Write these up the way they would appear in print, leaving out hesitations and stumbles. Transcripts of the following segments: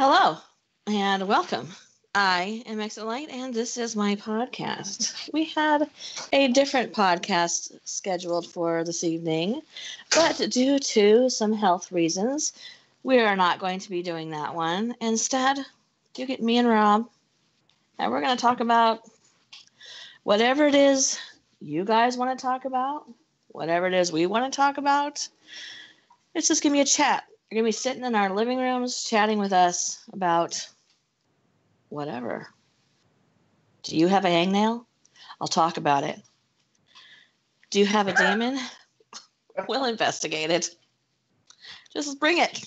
Hello and welcome. I am Exit Light, and this is my podcast. We had a different podcast scheduled for this evening, but due to some health reasons, we are not going to be doing that one. Instead, you get me and Rob, and we're going to talk about whatever it is you guys want to talk about, whatever it is we want to talk about. It's just going to be a chat. You're going to be sitting in our living rooms chatting with us about whatever. Do you have a hangnail? I'll talk about it. Do you have a demon? We'll investigate it. Just bring it.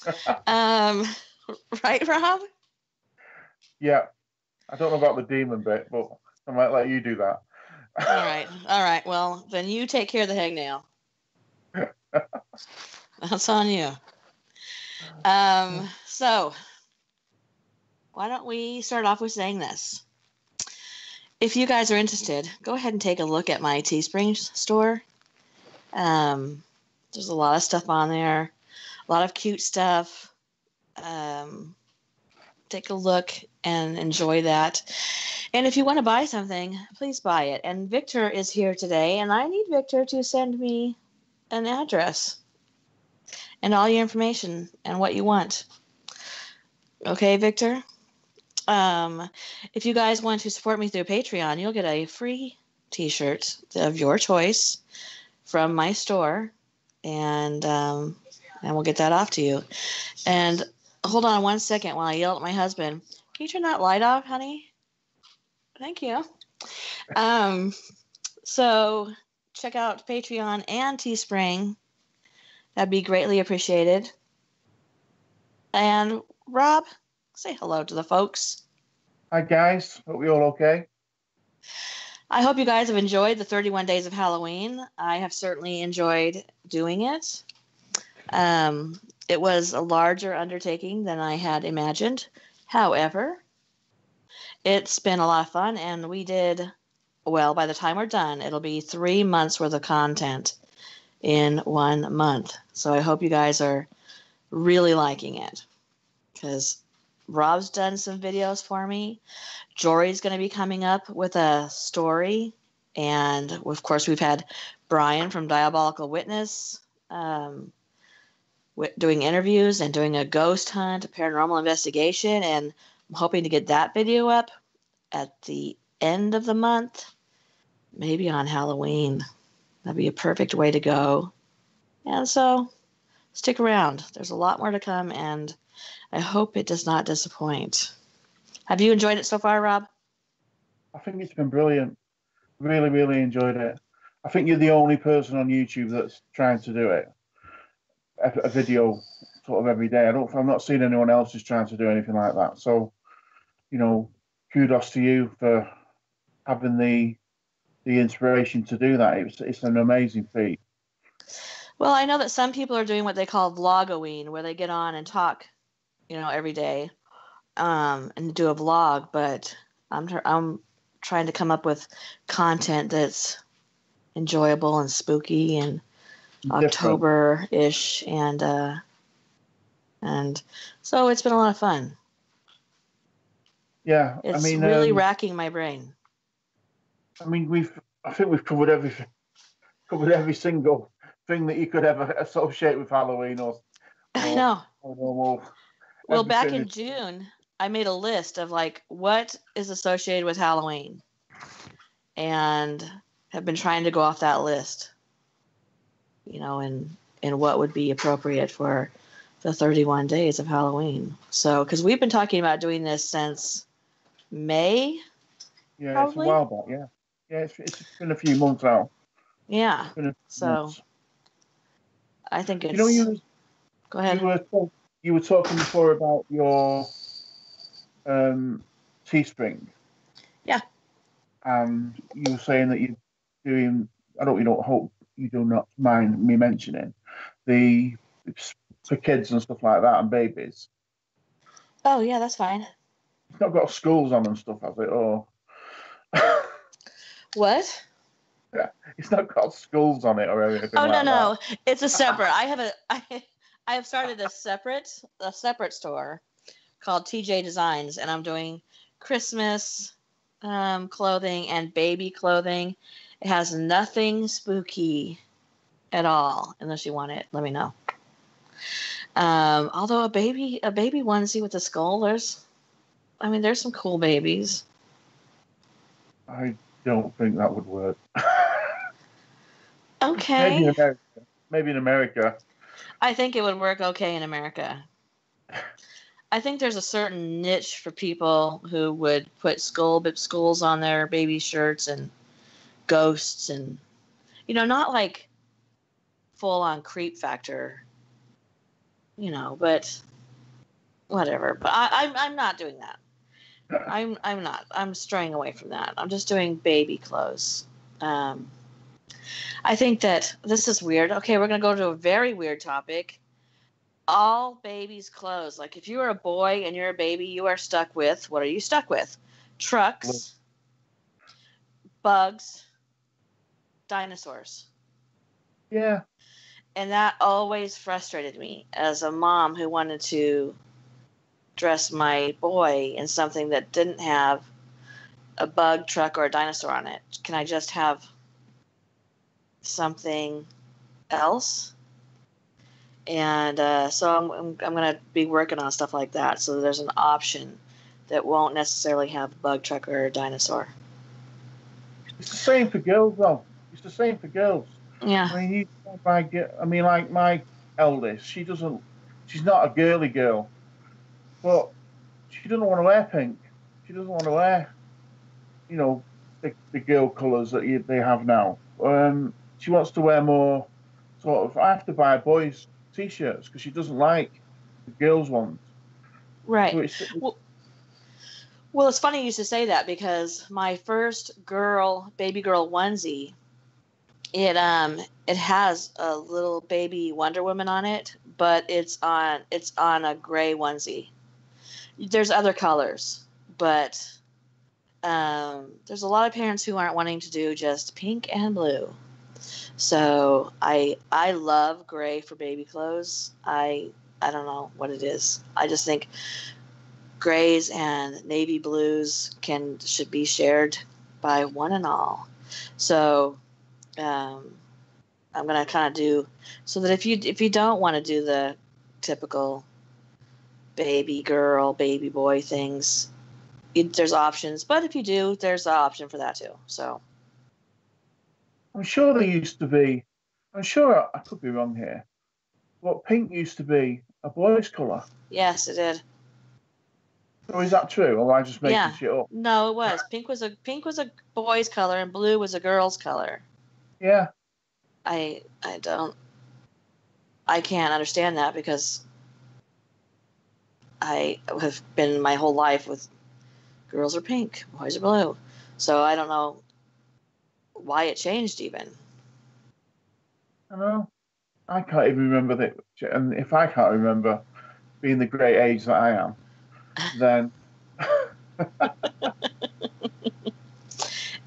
Right, Rob? Yeah. I don't know about the demon bit, but I might let you do that. All right. Well, then you take care of the hangnail. That's on you. So, why don't we start off with saying this? If you guys are interested, go ahead and take a look at my Teespring store. There's a lot of stuff on there, a lot of cute stuff. Take a look and enjoy that. And if you want to buy something, please buy it. And Victor is here today, and I need Victor to send me an address and all your information and what you want. Okay, Victor? If you guys want to support me through Patreon, you'll get a free t-shirt of your choice from my store, and we'll get that off to you. And hold on one second while I yell at my husband. Can you turn that light off, honey? Thank you. So check out Patreon and Teespring. That'd be greatly appreciated. And Rob, say hello to the folks. Hi, guys. Hope you're all okay. I hope you guys have enjoyed the 31 Days of Halloween. I have certainly enjoyed doing it. It was a larger undertaking than I had imagined. However, it's been a lot of fun, and we did, well, by the time we're done, it'll be 3 months worth of content in 1 month. So I hope you guys are really liking it, because Rob's done some videos for me. Jory's going to be coming up with a story. And, of course, we've had Brian from Diabolical Witness doing interviews and doing a ghost hunt, a paranormal investigation. And I'm hoping to get that video up at the end of the month, maybe on Halloween. That'd be a perfect way to go. And so stick around. There's a lot more to come, and I hope it does not disappoint. Have you enjoyed it so far, Rob? I think it's been brilliant. Really, really enjoyed it. I think you're the only person on YouTube that's trying to do it. A video sort of every day. I'm not seeing anyone else who's trying to do anything like that. So, kudos to you for having the inspiration to do that. It's an amazing feat. Well, I know that some people are doing what they call vlogoween, where they get on and talk, every day, and do a vlog. But I'm trying to come up with content that's enjoyable and spooky and October-ish, and so it's been a lot of fun. Yeah, it's really racking my brain. I think we've covered everything, covered every single thing that you could ever associate with Halloween I know. Well, back in is... June, I made a list of what is associated with Halloween, and have been trying to go off that list, and what would be appropriate for the 31 days of Halloween. So, because we've been talking about doing this since May. Yeah, probably. It's a while back. Yeah, it's been a few months now. Yeah. So I think it's. Go ahead. You were talking before about your Teespring. Yeah. And you were saying that you're doing. Hope you do not mind me mentioning for kids and stuff like that and babies. Oh yeah, that's fine. It's not got schools on and stuff, has it? Or what? Yeah, it's not got schools on it or anything. Oh like no, that. It's a separate. I have started a separate store called TJ Designs, and I'm doing Christmas clothing and baby clothing. It has nothing spooky at all. Unless you want it, let me know. Although a baby onesie with a skull, there's some cool babies. I don't think that would work. Okay. Maybe in America. Maybe in America. I think it would work okay in America. I think there's a certain niche for people who would put skulls on their baby shirts and ghosts and, not like full on creep factor, but whatever. But I'm not doing that. I'm not. I'm straying away from that. I'm just doing baby clothes. I think that this is weird. Okay, we're gonna go to a very weird topic. All babies' clothes. Like if you are a boy and you're a baby, you are stuck with, what are you stuck with? Trucks, bugs, dinosaurs. Yeah. And that always frustrated me as a mom who wanted to dress my boy in something that didn't have a bug, truck, or a dinosaur on it. Can I just have something else? And so I'm going to be working on stuff like that. So there's an option that won't necessarily have a bug, truck, or a dinosaur. It's the same for girls, though. It's the same for girls. Yeah. I mean, like my eldest, she's not a girly girl, but she doesn't want to wear pink. She doesn't want to wear, the girl colours that they have now. She wants to wear more sort of. I have to buy boys' t-shirts because she doesn't like the girls' ones. Right. So well, it's funny you should say that because my first baby girl onesie, it has a little baby Wonder Woman on it, but it's on a gray onesie. There's other colors, but there's a lot of parents who aren't wanting to do just pink and blue. So I love gray for baby clothes. I don't know what it is. I just think grays and navy blues should be shared by one and all. So I'm gonna kind of do so that if you don't want to do the typical baby girl, baby boy things, there's options. But if you do, there's an option for that too. So I'm sure there used to be. I'm sure I could be wrong here. But pink used to be a boy's colour. yes, it did. So is that true, or am I just making shit up? No, it was. Pink was a boy's color and blue was a girl's color. Yeah. I can't understand that because I have been my whole life with girls are pink, boys are blue. So I don't know why it changed even. I know. I can't even remember that. And if I can't remember being the great age that I am, then.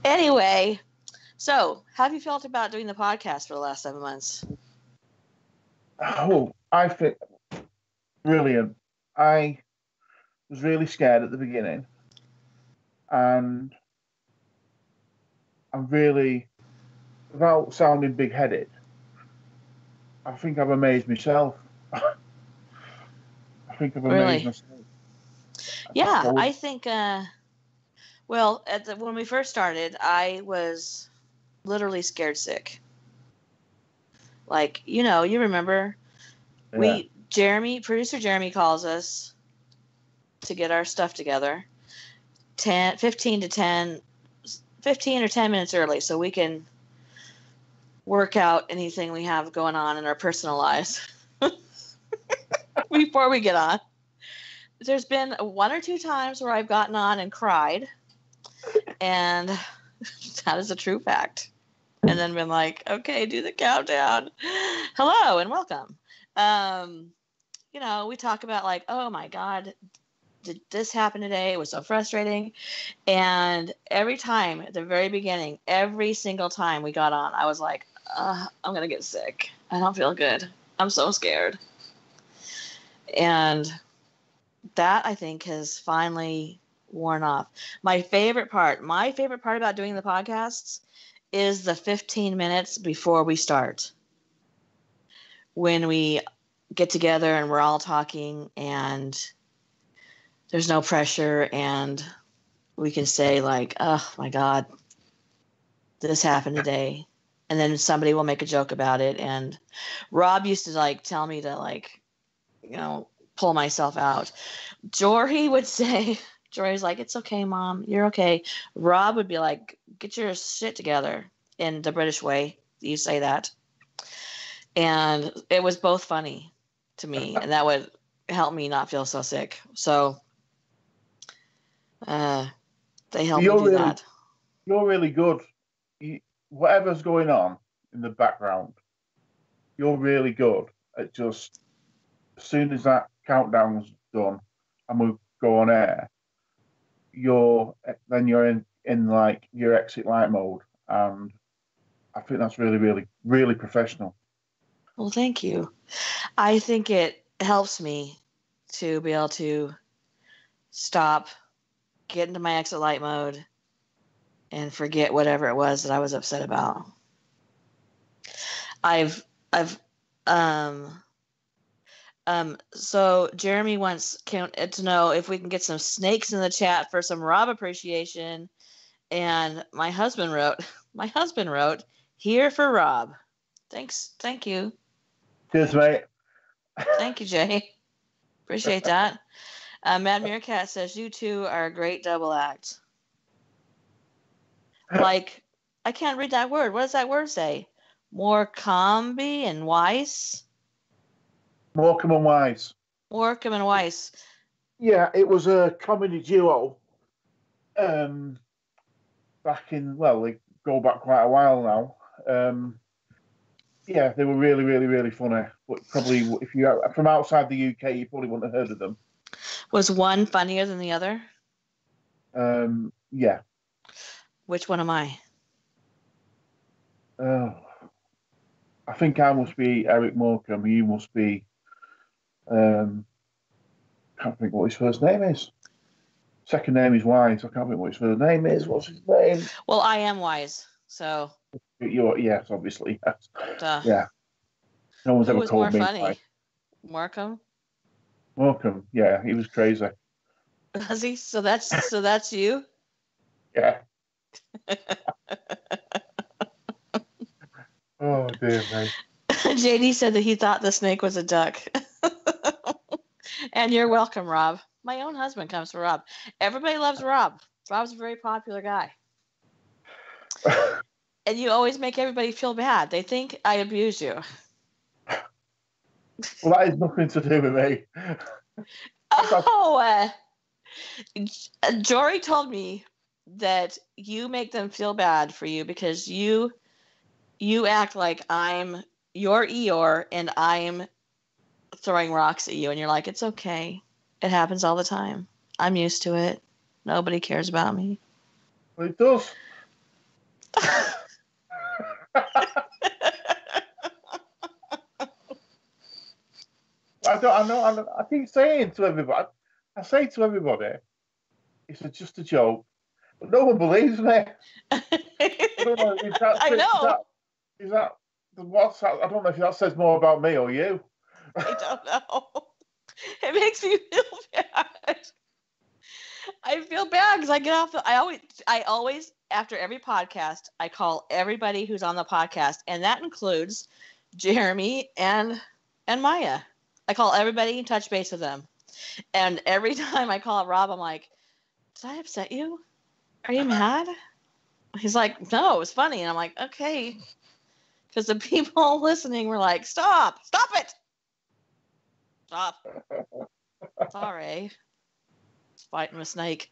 Anyway, so how have you felt about doing the podcast for the last 7 months? Oh, I think brilliant. I was really scared at the beginning, and I'm really, without sounding big-headed, I think I've amazed myself. I think I've amazed myself. Yeah, I think. Well, when we first started, I was literally scared sick. Like, you remember, producer Jeremy calls us to get our stuff together 15 or 10 minutes early so we can work out anything we have going on in our personal lives before we get on. There's been 1 or 2 times where I've gotten on and cried, and that is a true fact. And then been like, okay, do the countdown. Hello and welcome. We talk about like, oh my God, did this happen today? It was so frustrating. And every time at the very beginning, every single time we got on, I was like, I'm going to get sick. I don't feel good. I'm so scared. And that I think has finally worn off. My favorite part about doing the podcasts is the 15 minutes before we start, when we get together and we're all talking and there's no pressure and we can say like, oh my God, this happened today. And then somebody will make a joke about it. And Rob used to like tell me to like, pull myself out. Jory would say, Jory's like, it's okay, Mom, you're okay. Rob would be like, get your shit together, in the British way. You say that. And it was both funny to me, and that would help me not feel so sick. So they helped me do that. You're really good. Whatever's going on in the background, you're really good at just, as soon as that countdown's done and we go on air, you're in like your exit light mode, and I think that's really, really, really professional. Well, thank you. I think it helps me to be able to stop, get into my exit light mode, and forget whatever it was that I was upset about. So Jeremy wants to know if we can get some snakes in the chat for some Rob appreciation. And my husband wrote, here for Rob. Thanks. Thank you. Cheers, mate. Thank you, Jay. Appreciate that. Mad Meerkat says, you two are a great double act. Like, I can't read that word. What does that word say? Morecambe and Weiss? Morecambe and Weiss. Morecambe and Weiss. Yeah, it was a comedy duo. Back in, well, they go back quite a while now. Yeah, they were really, really, really funny. But probably, if you from outside the UK, you probably wouldn't have heard of them. Was one funnier than the other? Yeah. Which one am I? I think I must be Eric Morecambe. You must be. Can't think what his first name is. Second name is Wise. I can't think what his first name is. What's his name? Well, I am Wise, so. Yes, obviously. Yes. Duh. Yeah. No one's Who ever was called more me funny? Wise. Morecambe? Morecambe. Yeah, he was crazy. Was he? So that's you? Yeah. Oh dear me. JD said that he thought the snake was a duck. And you're welcome, Rob. My own husband comes from Rob. Everybody loves Rob. Rob's a very popular guy. And you always make everybody feel bad. They think I abuse you. Well, that has nothing to do with me. Jory told me that you make them feel bad for you because you act like I'm your Eeyore and I'm throwing rocks at you, and you're like, it's okay. It happens all the time. I'm used to it. Nobody cares about me. Well, it does. I keep saying to everybody, I say to everybody, it's just a joke, but no one believes me. I don't know if that's I know. Is that what's that? I don't know if that says more about me or you. I don't know. It makes me feel bad. I feel bad because I get off. I always after every podcast, I call everybody who's on the podcast, and that includes Jeremy and Maya. I call everybody and touch base with them. And every time I call Rob, I'm like, did I upset you? Are you mad? He's like, no, it was funny. And I'm like, okay. Because the people listening were like, stop it. Stop. Sorry. Fighting a snake.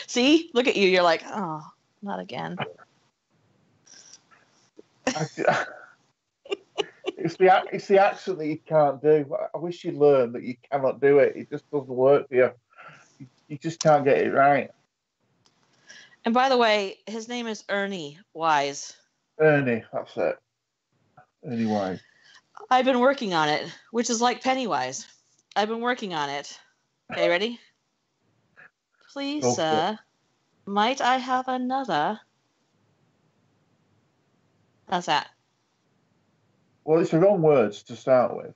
See? Look at you. You're like, oh, not again. It's the accent that you can't do. I wish you'd learn that you cannot do it. It just doesn't work for you. You just can't get it right. And by the way, his name is Ernie Wise. Ernie, that's it. Ernie Wise. I've been working on it, which is like Pennywise. I've been working on it. Okay, ready? Please, sir, might I have another? How's that? Well, it's the wrong words to start with.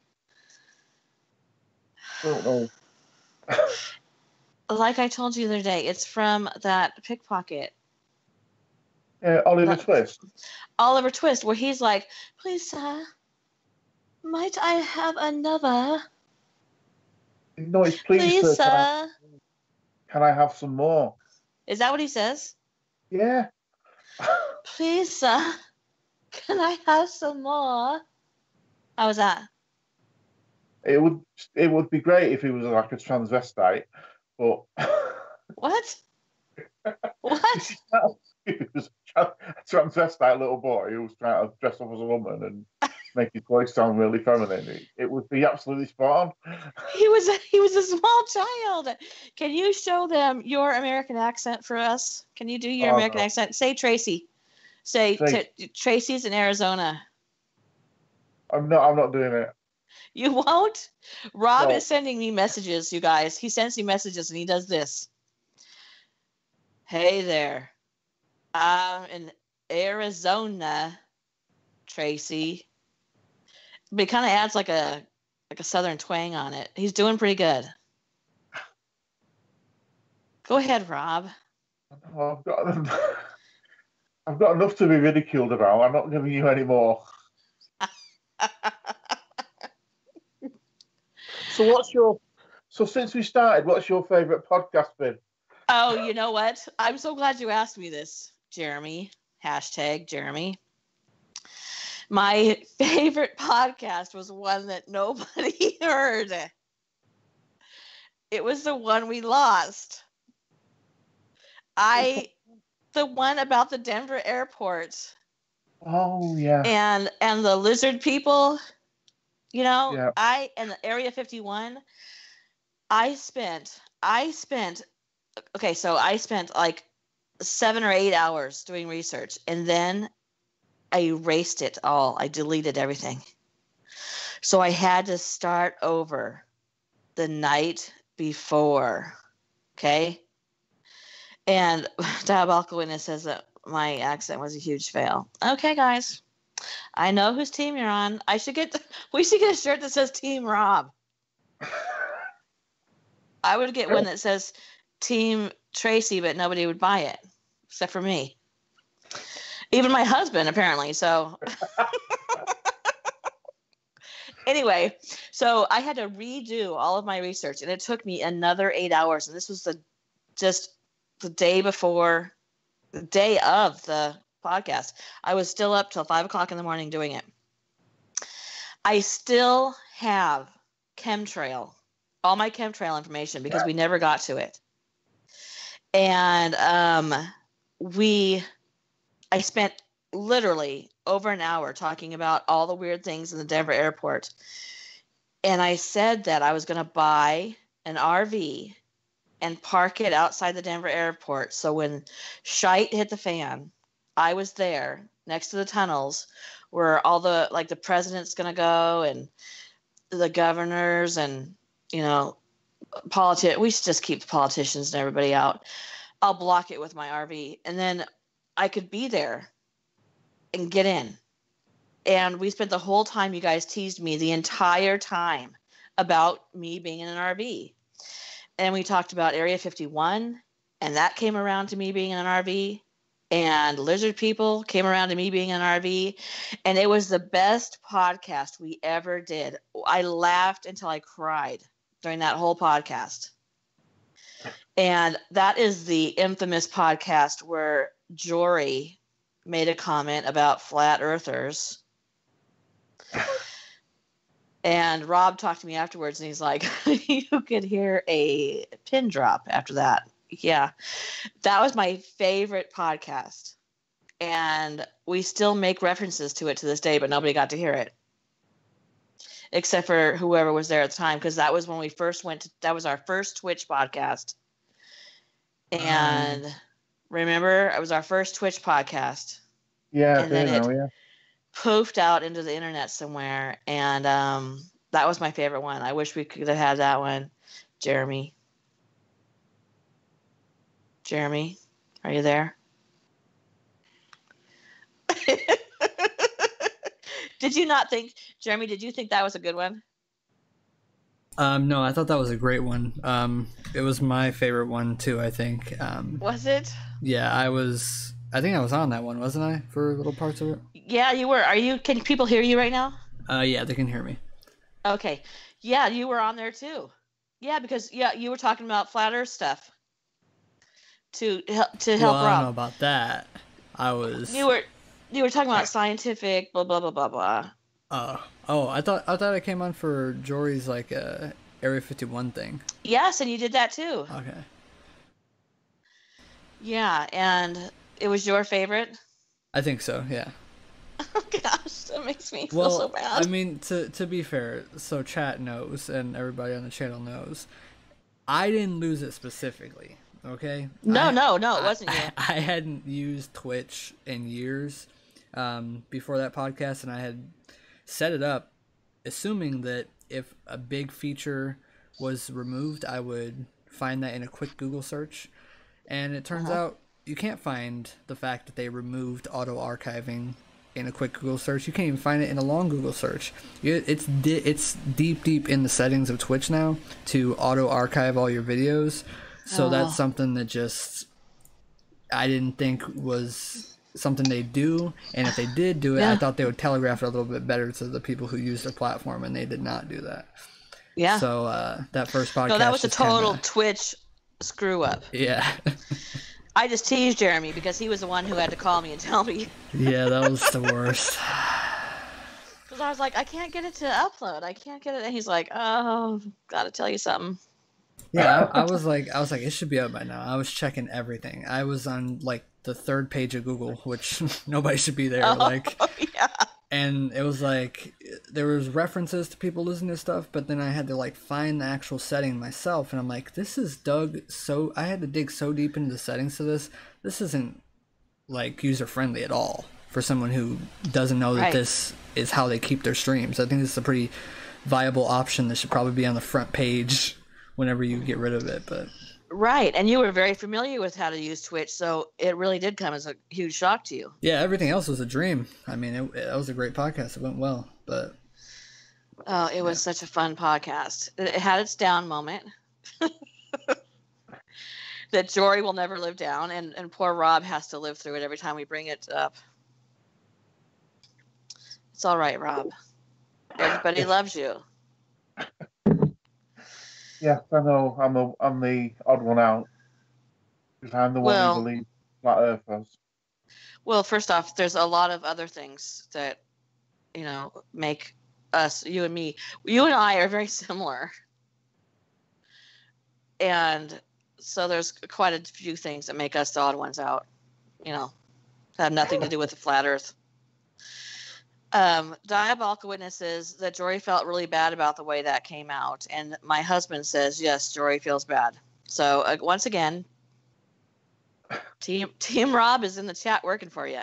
Don't know. Like I told you the other day, it's from that pickpocket. Yeah, Oliver Twist. Oliver Twist, where he's like, please, sir, might I have another? No, it's please, sir. Can I have some more? Is that what he says? Yeah. Please, sir, can I have some more? How was that? It would be great if he was like a transvestite, but What? What? He was a transvestite little boy who was trying to dress up as a woman and make his voice sound really feminine. It would be absolutely spot on. He was a small child. Can you show them your American accent for us? Can you do your American accent? Say Tracy. Say Tracy's in Arizona. I'm not doing it. You won't? Rob is sending me messages, you guys. He sends me messages and he does this. Hey there. I'm in Arizona, Tracy. But he kind of adds like a southern twang on it. He's doing pretty good. Go ahead, Rob. I've got enough to be ridiculed about. I'm not giving you any more. So since we started, what's your favorite podcast been? Oh, you know what? I'm so glad you asked me this, Jeremy. Hashtag Jeremy. My favorite podcast was one that nobody heard. It was the one we lost. The one about the Denver airport. Oh yeah. And the lizard people, you know, yeah. And the Area 51. I spent like 7 or 8 hours doing research, and then I erased it all. I deleted everything. So I had to start over the night before. Okay. And Diabolical Witness says that my accent was a huge fail. Okay, guys. I know whose team you're on. We should get a shirt that says Team Rob. I would get one that says Team Tracy, but nobody would buy it except for me. Even my husband, apparently. So anyway, so I had to redo all of my research, and it took me another 8 hours. And this was just the day before, the day of the podcast. I was still up till 5 o'clock in the morning doing it. I still have all my chemtrail information, because we never got to it. And I spent literally over an hour talking about all the weird things in the Denver airport. And I said that I was going to buy an RV and park it outside the Denver airport. So when shite hit the fan, I was there next to the tunnels where all the president's going to go, and the governors, and, you know, we should just keep the politicians and everybody out. I'll block it with my RV, and then I could be there and get in. And we spent the whole time, you guys teased me the entire time about me being in an RV. And we talked about Area 51, and that came around to me being in an RV. And lizard people came around to me being in an RV. And it was the best podcast we ever did. I laughed until I cried during that whole podcast. And that is the infamous podcast where Jory made a comment about flat earthers. And Rob talked to me afterwards, and he's like, you could hear a pin drop after that. Yeah, that was my favorite podcast. And we still make references to it to this day, but nobody got to hear it. Except for whoever was there at the time, because that was when we first that was our first Twitch podcast. And remember, it was our first Twitch podcast. Yeah, and then poofed out into the internet somewhere, and that was my favorite one. I wish we could have had that one. Jeremy, are you there? Did you not think, Jeremy? Did you think that was a good one? No, I thought that was a great one. It was my favorite one too, I think. Was it? Yeah, I think I was on that one, wasn't I, for little parts of it? Yeah, you were. Can people hear you right now? Yeah, they can hear me. Okay. Yeah, you were on there too. Yeah, because you were talking about flat Earth stuff to help Well, I Rob. don't know about that. You were talking about scientific blah blah blah blah blah. I thought I came on for Jory's like Area 51 thing. Yes, and you did that too. Okay. Yeah, and it was your favorite? I think so, yeah. Oh gosh, that makes me feel so bad. I mean, to be fair, so chat knows and everybody on the channel knows, I didn't lose it specifically, okay? No, it wasn't you. I hadn't used Twitch in years before that podcast, and I had set it up assuming that if a big feature was removed, I would find that in a quick Google search. And it turns out you can't find the fact that they removed auto archiving in a quick Google search. You can't even find it in a long Google search. It's deep in the settings of Twitch now to auto archive all your videos. So that's something that just I didn't think was something they do. And if they did do it, I thought they would telegraph it a little bit better to the people who use their platform, and they did not do that. Yeah. So that first podcast. No, that was a total Twitch screw up. Yeah. I just teased Jeremy because he was the one who had to call me and tell me. Yeah, that was the worst. Because I was like, I can't get it to upload. I can't get it. And he's like, oh, gotta tell you something. Yeah, I was like, it should be up by now. I was checking everything. I was on like the third page of Google, which nobody should be there. Yeah. And it was like there was references to people listening to stuff, but then I had to like find the actual setting myself, and I'm like, this is I had to dig so deep into the settings to this. This isn't like user friendly at all for someone who doesn't know that this is how they keep their streams. I think this is a pretty viable option that should probably be on the front page whenever you get rid of it. But right, and you were very familiar with how to use Twitch, so it really did come as a huge shock to you. Yeah, everything else was a dream. I mean, it was a great podcast. It went well, but it was such a fun podcast. It had its down moment that Jory will never live down, and poor Rob has to live through it every time we bring it up. It's all right, Rob. Everybody loves you. Yeah, I know. I'm the odd one out. Because I'm the one who believes flat earthers. Well, first off, there's a lot of other things that, make us, you and me, you and I are very similar. And so there's quite a few things that make us the odd ones out, have nothing to do with the flat earth. Diabolical Witnesses that Jory felt really bad about the way that came out. And my husband says, yes, Jory feels bad. So once again, Team Rob is in the chat working for you.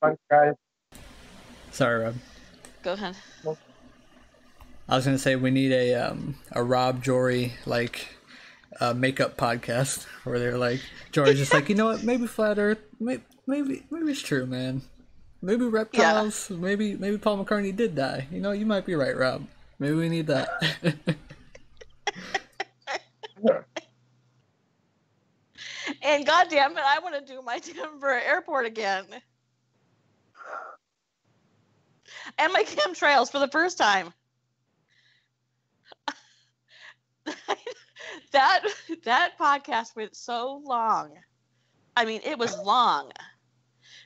Thanks, guys. Sorry, Rob. Go ahead. I was gonna say we need a Rob Jory makeup podcast where they're like Jory's just like, you know what, maybe flat Earth, maybe it's true, man. Maybe reptiles. Yeah. Maybe Paul McCartney did die. You might be right, Rob. Maybe we need that. And goddamn it, I want to do my Denver airport again. And my chemtrails for the first time. That podcast went so long. I mean, it was long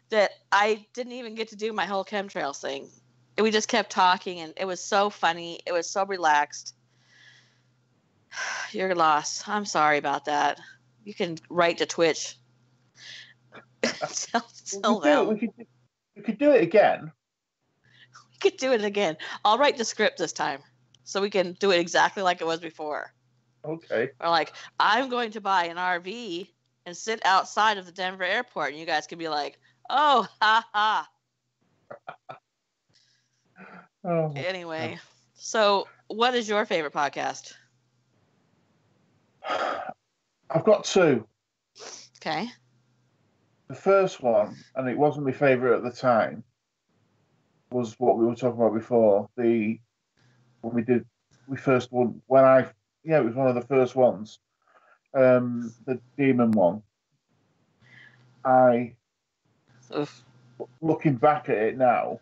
that I didn't even get to do my whole chemtrails thing. We just kept talking, and it was so funny. It was so relaxed. You're lost. I'm sorry about that. You can write to Twitch. Tell them. We could do it again. We could do it again. I'll write the script this time, so we can do it exactly like it was before. Okay. Or like, I'm going to buy an RV and sit outside of the Denver airport, and you guys can be like, oh, ha ha. Oh, Anyway, so what is your favorite podcast? I've got two. Okay. The first one, and it wasn't my favourite at the time, was what we were talking about before. When we first one when I yeah, it was one of the first ones. The demon one. I Oof. Looking back at it now,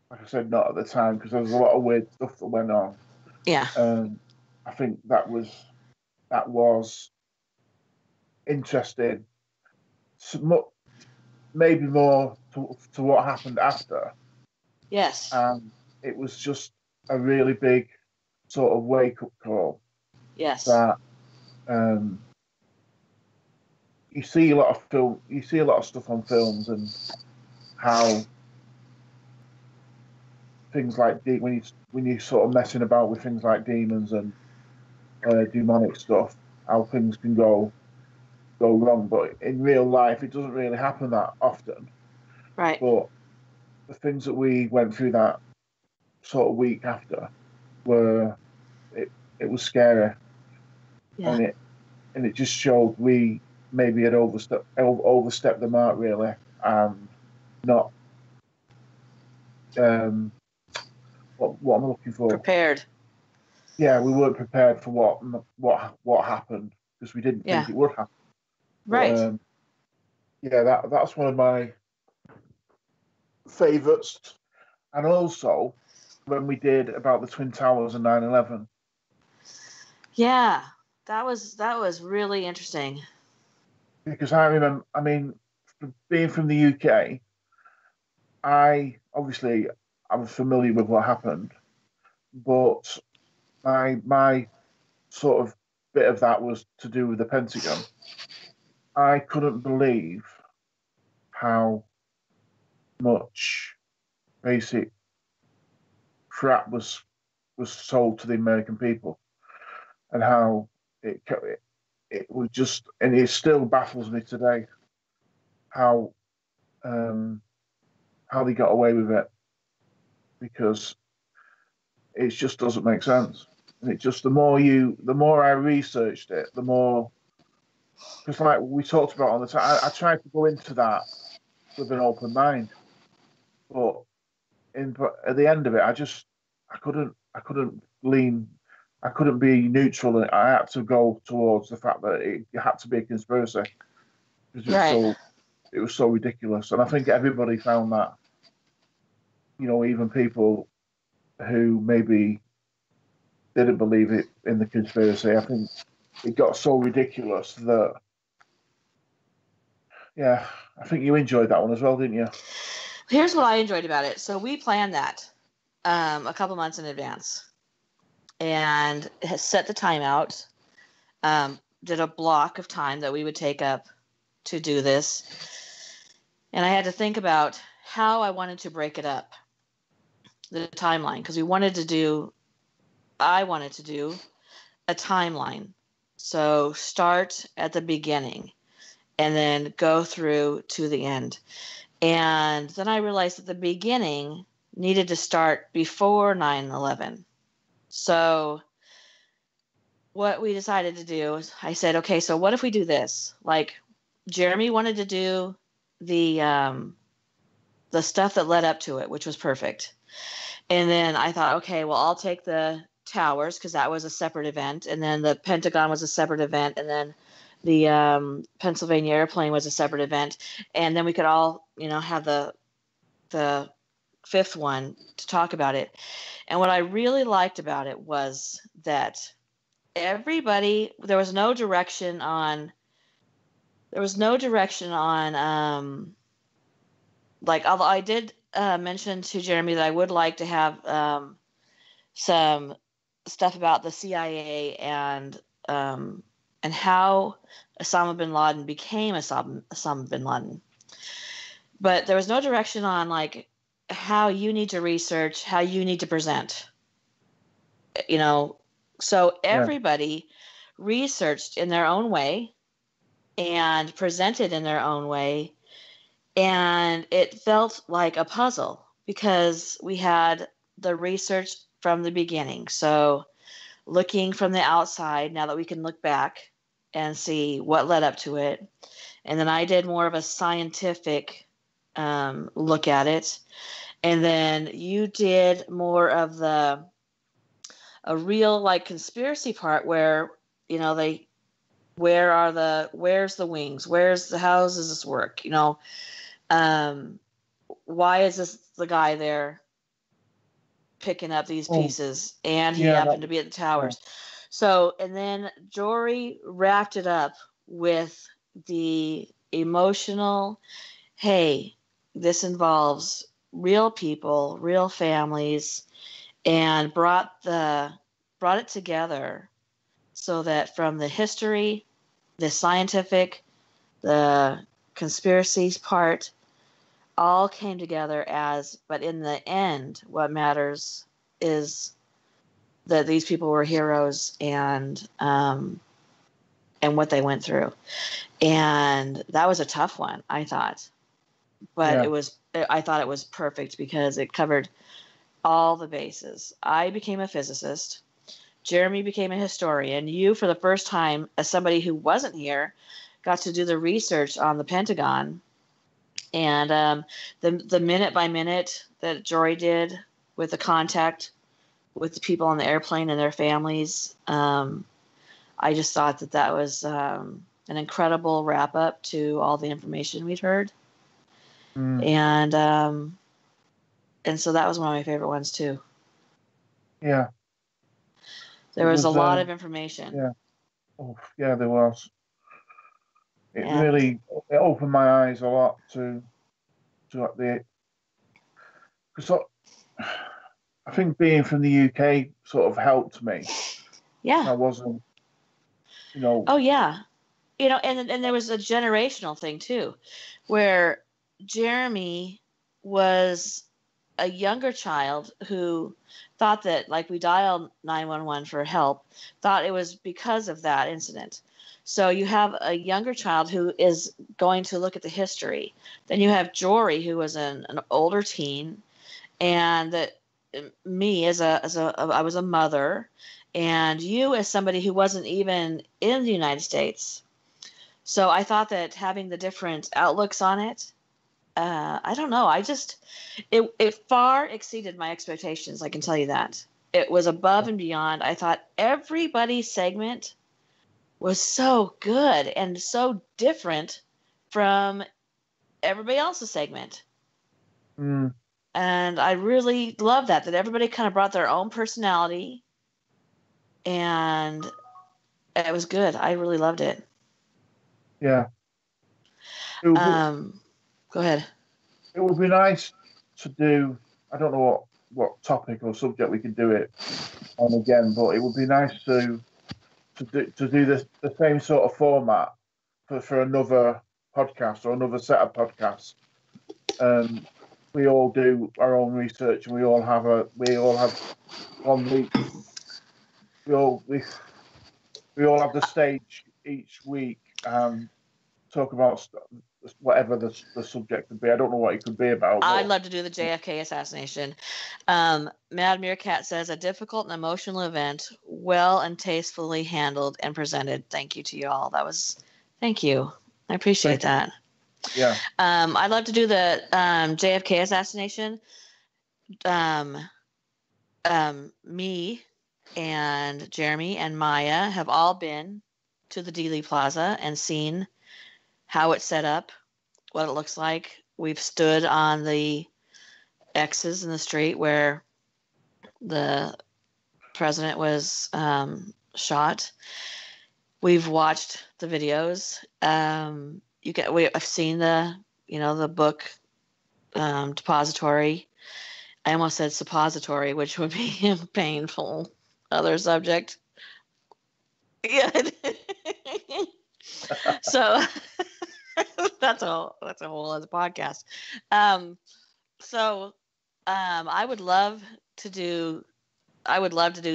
like I said, not at the time because there was a lot of weird stuff that went on. Yeah. I think that was interesting. Maybe more to what happened after. Yes. And it was just a really big sort of wake up call Yes. that um, you see a lot of stuff on films and how things like when you sort of messing about with things like demons and demonic stuff, how things can go wrong. But in real life, it doesn't really happen that often. Right. But the things that we went through that sort of week after were it was scary, Yeah. and it just showed we maybe had overstepped the mark really, and not what am I looking for? Prepared. Yeah, we weren't prepared for what happened because we didn't Yeah. think it would happen. Right. But, yeah, that's one of my favourites, and also when we did about the Twin Towers and 9/11. Yeah. That was really interesting. Because I remember, I mean, being from the UK, I'm familiar with what happened, but my sort of bit of that was to do with the Pentagon. I couldn't believe how much basic crap was sold to the American people, and how it was just, and it still baffles me today how um, how they got away with it because it just doesn't make sense. And it just the more I researched it, the more because like we talked about on the time, I tried to go into that with an open mind, but but at the end of it, I couldn't lean, I couldn't be neutral. I had to go towards the fact that it had to be a conspiracy because Right. it was so ridiculous, and I think everybody found that. You know, even people who maybe didn't believe it in the conspiracy. I think it got so ridiculous that yeah, I think you enjoyed that one as well, didn't you? Here's what I enjoyed about it. So we planned that a couple months in advance and set the time out. Did a block of time that we would take up to do this. And I had to think about how I wanted to break it up, the timeline, because I wanted to do a timeline. So start at the beginning and then go through to the end. And then I realized that the beginning needed to start before 9/11. So what we decided to do is I said, okay, so what if we do this? Like Jeremy wanted to do the stuff that led up to it, which was perfect. And then I thought, okay, well, I'll take the towers because that was a separate event, and then the Pentagon was a separate event, and then the Pennsylvania airplane was a separate event, and then we could all, have the fifth one to talk about it. And what I really liked about it was that there was no direction on like, although I did mention to Jeremy that I would like to have some stuff about the CIA and how Osama bin Laden became Osama bin Laden. But there was no direction on like how you need to research, how you need to present. So Yeah, everybody researched in their own way and presented in their own way. And it felt like a puzzle because we had the research from the beginning. So looking from the outside, now that we can look back and see what led up to it. And then I did more of a scientific look at it. And then you did more of a real like conspiracy part where, they, where's the wings? How does this work? Um, why is this the guy there picking up these Oh, pieces, and he yeah, happened to be at the yeah, towers? So, and then Jory wrapped it up with the emotional, hey, this involves real people, real families, and brought it together so that from the history, the scientific, the conspiracies part, all came together but in the end, what matters is that these people were heroes, and what they went through. And that was a tough one, I thought, but yeah, I thought it was perfect because it covered all the bases. I became a physicist. Jeremy became a historian. You, for the first time, as somebody who wasn't here, got to do the research on the Pentagon. And the minute by minute that Jory did with the contact with the people on the airplane and their families, I just thought that was an incredible wrap up to all the information we'd heard. mm, And so that was one of my favorite ones too. yeah. There It was a was, lot of information. yeah, oh, yeah, there was. It And really it opened my eyes a lot to like the because I think being from the UK sort of helped me. yeah. I wasn't, you know, Oh yeah. And there was a generational thing too, where Jeremy was a younger child who thought that, like, we dialed 911 for help, thought it was because of that incident. So you have a younger child who is going to look at the history. Then you have Jory, who was an older teen, and that me as a I was a mother, and you as somebody who wasn't even in the United States. So I thought that having the different outlooks on it, I don't know. It far exceeded my expectations. I can tell you that. It was above and beyond. I thought everybody's segment was so good and so different from everybody else's segment. mm, And I really love that everybody kind of brought their own personality, and it was good. I really loved it. yeah. It would be Go ahead. it would be nice to do. I don't know what topic or subject we could do it on again, but it would be nice to do the same sort of format for another podcast or another set of podcasts. Um, we all do our own research, and we all have 1 week. We all have the stage each week and talk about whatever the subject would be. I don't know what it could be about, I'd but love to do the JFK assassination. Mad Meerkat says, a difficult and emotional event, well and tastefully handled and presented. Thank you to you all. Thank you. I appreciate that. yeah, I'd love to do the JFK assassination. Um, Me and Jeremy and Maya have all been to the Dealey Plaza and seen how it's set up, what it looks like. We've stood on the X's in the street where the president was shot. We've watched the videos. I've seen the book depository. I almost said suppository, which would be a painful other subject. Yeah. So that's a whole other podcast. Um, so I would love to do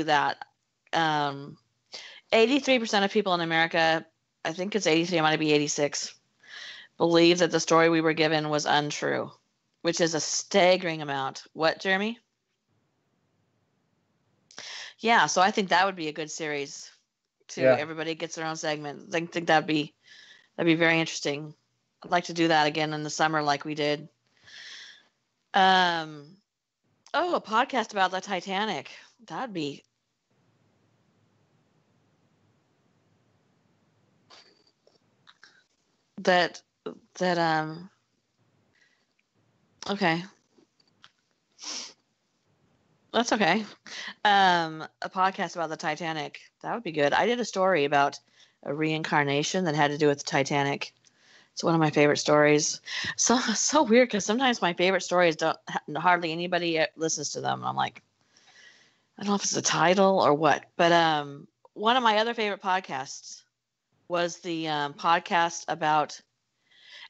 that. 83% of people in America, I think it's 83, it might be 86, believe that the story we were given was untrue, which is a staggering amount. What, Jeremy? Yeah, so I think that would be a good series too. Yeah. Everybody gets their own segment. I think that'd be very interesting. I'd like to do that again in the summer like we did. Oh, a podcast about the Titanic. That'd be that okay. That's okay. A podcast about the Titanic. That would be good. I did a story about a reincarnation that had to do with the Titanic. It's one of my favorite stories. So weird because sometimes my favorite stories don't hardly anybody listens to them. I'm like, I don't know if it's the title or what, but one of my other favorite podcasts was the podcast about,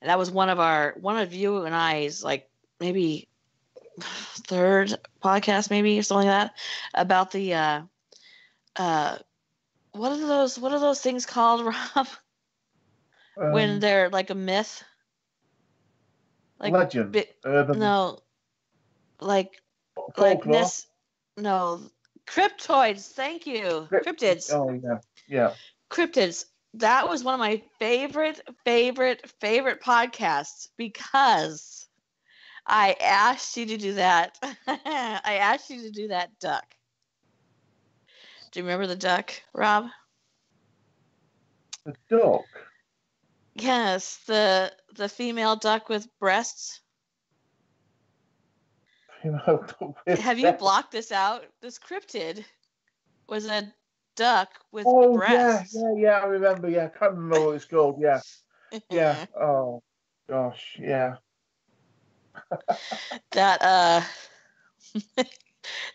and that was one of you and I's like maybe third podcast maybe or something like that about the what are those things called, Rob? When they're like a myth, like legend, urban, no, like folklore. No, cryptoids. Thank you, cryptids. Oh yeah, yeah. Cryptids. That was one of my favorite podcasts because I asked you to do that. I asked you to do that duck. Do you remember the duck, Rob? The duck. Yes, the female duck with breasts. Have you blocked this out? This cryptid was a duck with breasts. Yeah, I remember. Yeah, I can't remember what it's called. Yeah, yeah. Oh, gosh, yeah. That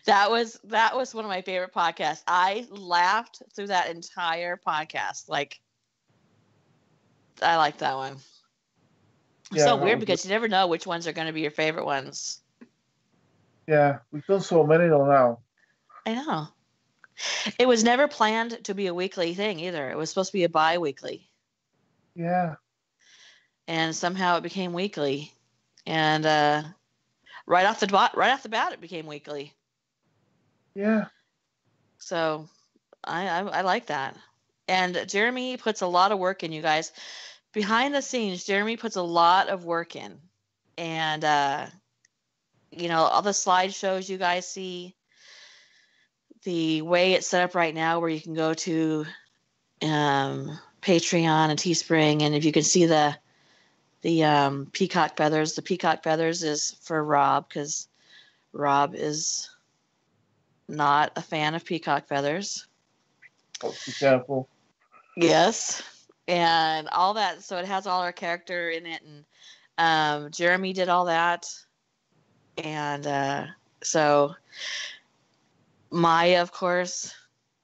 that was one of my favorite podcasts. I laughed through that entire podcast. Like, I like that one. It's so weird because you never know which ones are going to be your favorite ones. Yeah, we've done so many now. I know. It was never planned to be a weekly thing either. It was supposed to be a bi-weekly. Yeah. And somehow it became weekly. And right off the bat, it became weekly. Yeah. So I like that. And Jeremy puts a lot of work in, you guys. Behind the scenes, Jeremy puts a lot of work in. And, all the slideshows you guys see, the way it's set up right now where you can go to Patreon and Teespring, and if you can see the peacock feathers, the peacock feathers is for Rob because Rob is not a fan of peacock feathers. Oh, be careful. Yes, and all that. So it has all our character in it, and Jeremy did all that, and so Maya, of course,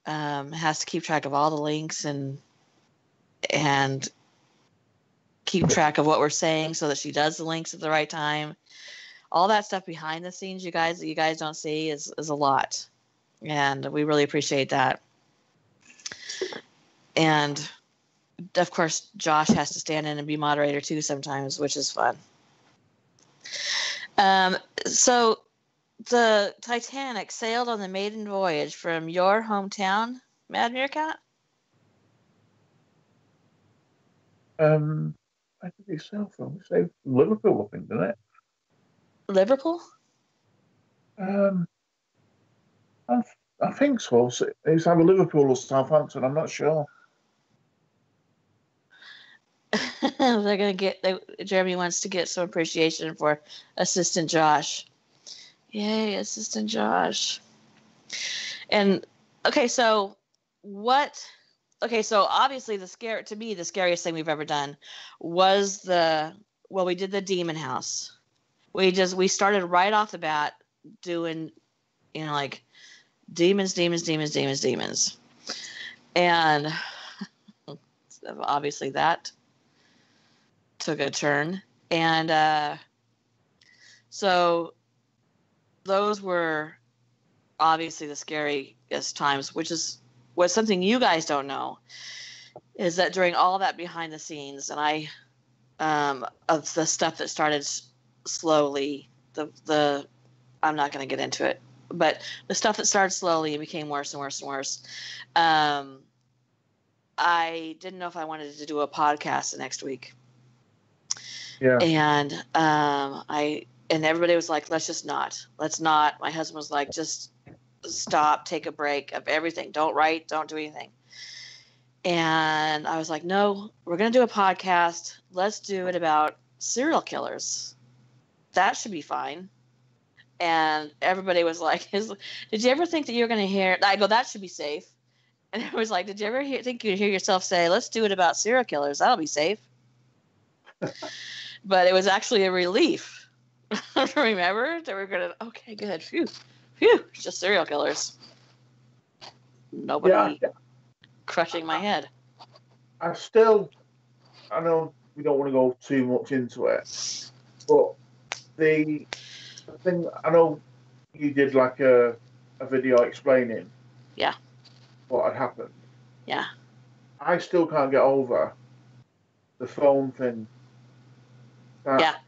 has to keep track of all the links and keep track of what we're saying so that she does the links at the right time. All that stuff behind the scenes, you guys, that you guys don't see is a lot. And we really appreciate that. And of course, Josh has to stand in and be moderator too sometimes, which is fun. So the Titanic sailed on the maiden voyage from your hometown, Mad Meerkat? Where did it sail from? It sailed from Liverpool, I think, didn't it? Liverpool? I think so. It's either Liverpool or Southampton. I'm not sure. They're gonna Jeremy wants to get some appreciation for Assistant Josh. Yay, Assistant Josh. And so obviously the scariest thing we've ever done was we did the Demon House. We started right off the bat doing, like demons. And obviously that took a turn. And so those were obviously the scariest times, which is what something you guys don't know is that during all that behind the scenes, and I of the stuff that started slowly. The I'm not going to get into it, but the stuff that started slowly and became worse and worse and worse. I didn't know if I wanted to do a podcast the next week. Yeah. And and everybody was like, let's not. My husband was like, just stop, take a break of everything. Don't write, don't do anything. And I was like, no, we're going to do a podcast. Let's do it about serial killers. That should be fine. And everybody was like, did you ever think that you were going to hear? I go, that should be safe. And it was like, did you ever think you'd hear yourself say, let's do it about serial killers? That'll be safe. But it was actually a relief. Remember? That we're going to, okay, good. Phew. It's just serial killers. Nobody crushing my head. I know we don't want to go too much into it, but the thing, I know you did like a video explaining what had happened. Yeah. I still can't get over the phone thing. That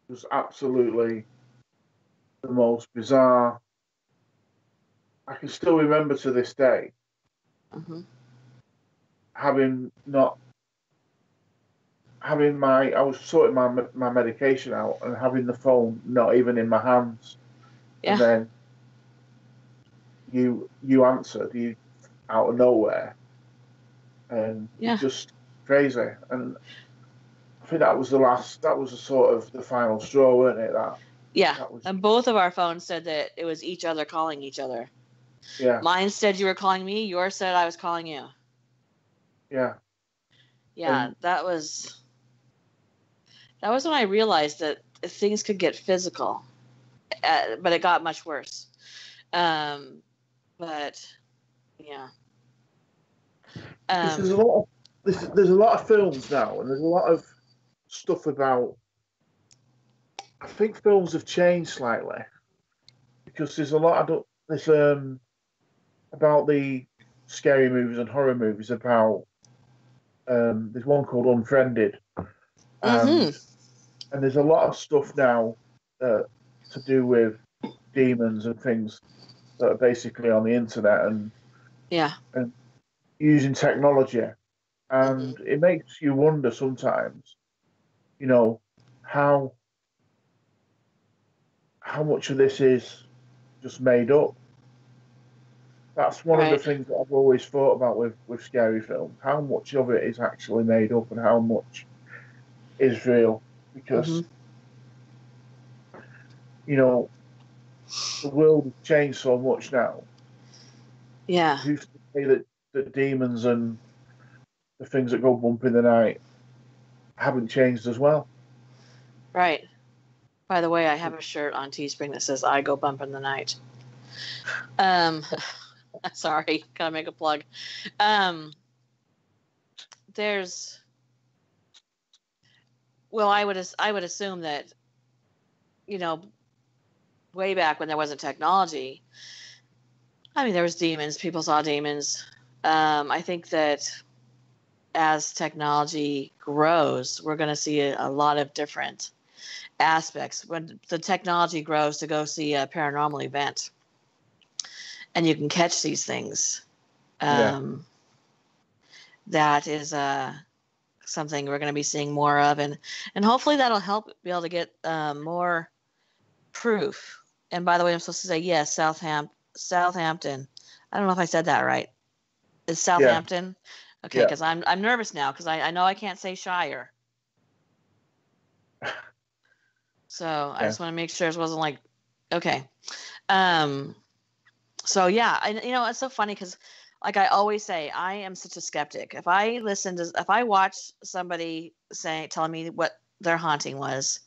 was absolutely the most bizarre. I can still remember to this day having I was sorting my medication out and having the phone not even in my hands. And then you answered, you out of nowhere, and just crazy. And I think that was the sort of the final straw, wasn't it? And both of our phones said that it was each other calling each other. Yeah. Mine said you were calling me. Yours said I was calling you. Yeah. Yeah, and that was when I realized that things could get physical, but it got much worse. But yeah. There's a lot of films now, and there's a lot of stuff about. I think films have changed slightly because there's a lot of about the scary movies and horror movies about. There's one called Unfriended, and there's a lot of stuff now to do with demons and things that are basically on the internet and using technology, and it makes you wonder sometimes, how much of this is just made up. That's one of the things that I've always thought about with scary films. How much of it is actually made up and how much is real? Because, the world has changed so much now. Yeah. Who's to say that demons and the things that go bump in the night haven't changed as well? Right. By the way, I have a shirt on Teespring that says I go bump in the night. Sorry, gotta make a plug. I would assume that, way back when there wasn't technology, I mean, there was demons. People saw demons. I think that as technology grows, we're going to see a lot of different aspects. When the technology grows to go see a paranormal event, and you can catch these things, that is something we're going to be seeing more of, and hopefully that'll help be able to get more proof. And by the way, I'm supposed to say yes, Southampton. I don't know if I said that right. Is Southampton? Yeah. Okay, because I'm nervous now because I know I can't say Shire. So I just want to make sure it wasn't like, okay. So yeah, it's so funny because, like I always say, I am such a skeptic. If I watch somebody telling me what their haunting was,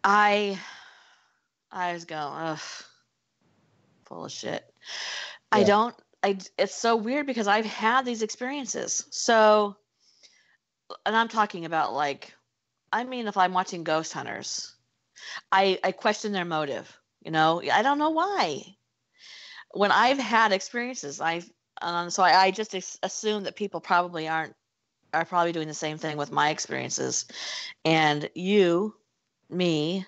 I just go, ugh, full of shit. Yeah. It's so weird because I've had these experiences. So, and I'm talking about if I'm watching Ghost Hunters, I question their motive. I don't know why. When I've had experiences, so I just assume that people probably aren't are probably doing the same thing with my experiences. And you, me,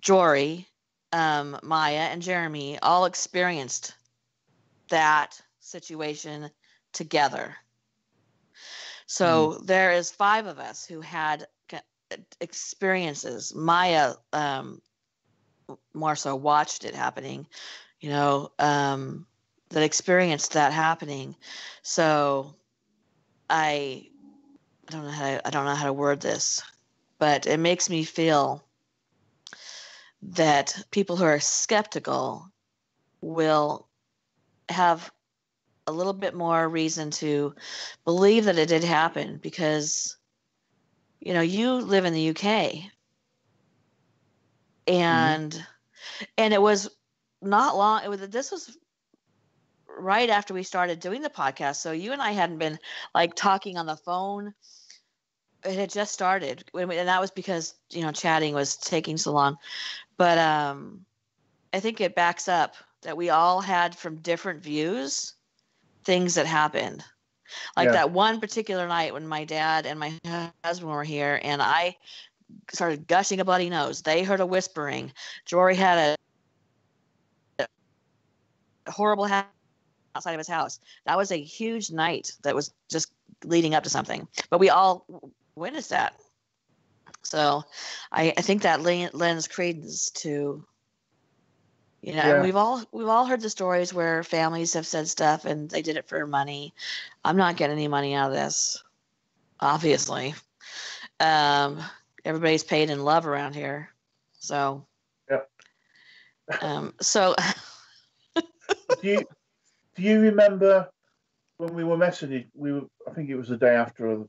Jory, Maya, and Jeremy all experienced that situation together. So there is 5 of us who had experiences. Maya more so watched it happening, that experienced that happening. So I don't know how to word this, but it makes me feel that people who are skeptical will have a little bit more reason to believe that it did happen because, you live in the UK, and it was not long. This was right after we started doing the podcast. So you and I hadn't been like talking on the phone. It had just started, and that was because, chatting was taking so long. But I think it backs up that we all had from different views things that happened. Like that one particular night when my dad and my husband were here and I started gushing a bloody nose. They heard a whispering. Jory had a horrible outside of his house. That was a huge night that was just leading up to something. But we all witnessed that. So I think that lends credence to, and we've all heard the stories where families have said stuff and they did it for money. I'm not getting any money out of this, obviously. Everybody's paid in love around here. So, so do you remember when we were messaging? I think it was the day after or a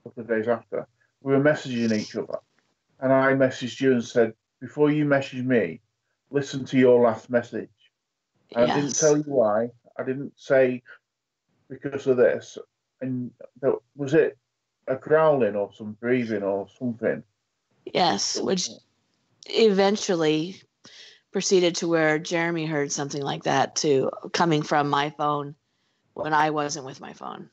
couple of days after. We were messaging each other, and I messaged you and said, "Before you message me, listen to your last message." And I didn't tell you why. I didn't say because of this. And was it a growling or some breathing or something? Yes, which eventually proceeded to where Jeremy heard something like that too, coming from my phone when I wasn't with my phone.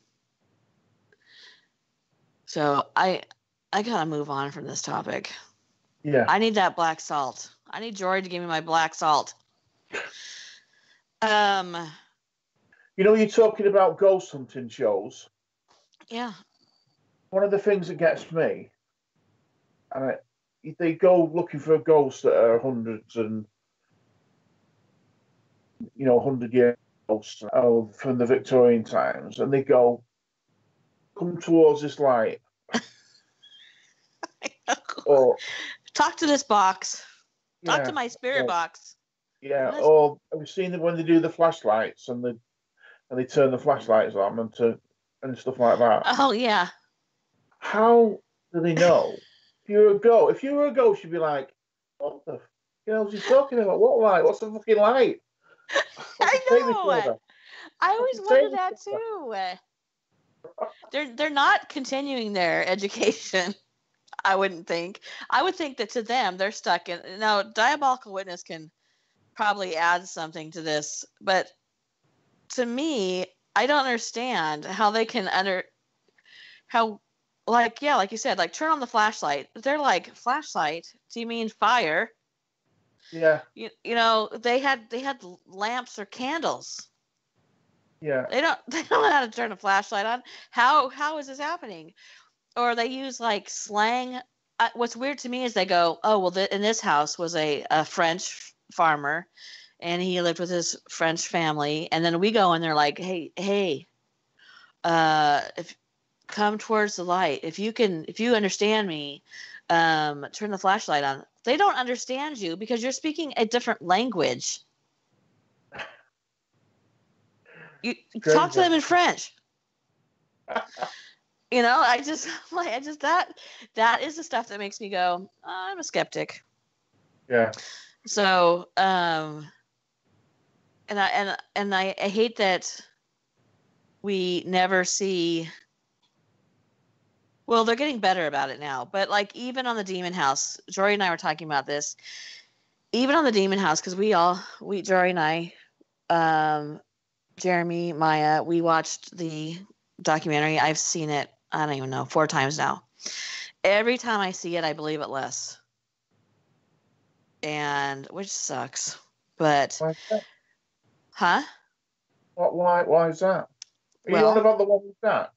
So I gotta move on from this topic. Yeah. I need that black salt. I need Jory to give me my black salt. You're talking about ghost hunting shows. Yeah. One of the things that gets me, and they go looking for ghosts that are hundreds and 100-year ghosts from the Victorian times, and they go, "Come towards this light," or talk to this box. Talk to my spirit box. Yeah, or have you seen when they do the flashlights and they turn the flashlights on and stuff like that? Oh yeah. How do they know? If you were a ghost, you'd be like, "What the hell is he talking about? What light? What's the fucking light?" I know. I always wondered that too. They're not continuing their education. I wouldn't think. I would think that to them, they're stuck in. Now, Diabolical Witness can probably add something to this, but to me, I don't understand how they can like you said, like turn on the flashlight. They're like, flashlight? Do you mean fire? Yeah. They had lamps or candles. Yeah. They don't know how to turn a flashlight on. How is this happening? Or they use like slang. What's weird to me is they go, "Oh, well, in this house was a French farmer, and he lived with his French family." And then we go and they're like, "Hey, if come towards the light, if you understand me, turn the flashlight on." They don't understand you because you're speaking a different language. You talk to them in French. That is the stuff that makes me go, I'm a skeptic. Yeah. So, and I hate that we never see. Well, they're getting better about it now, but like even on the Demon House, Jory and I were talking about this. Even on the Demon House, because Jory and I, Jeremy, Maya, we watched the documentary. I've seen it I don't even know, 4 times now. Every time I see it, I believe it less. And which sucks. But, Why is that? huh? Why is that? Are you on Well, about the one with that?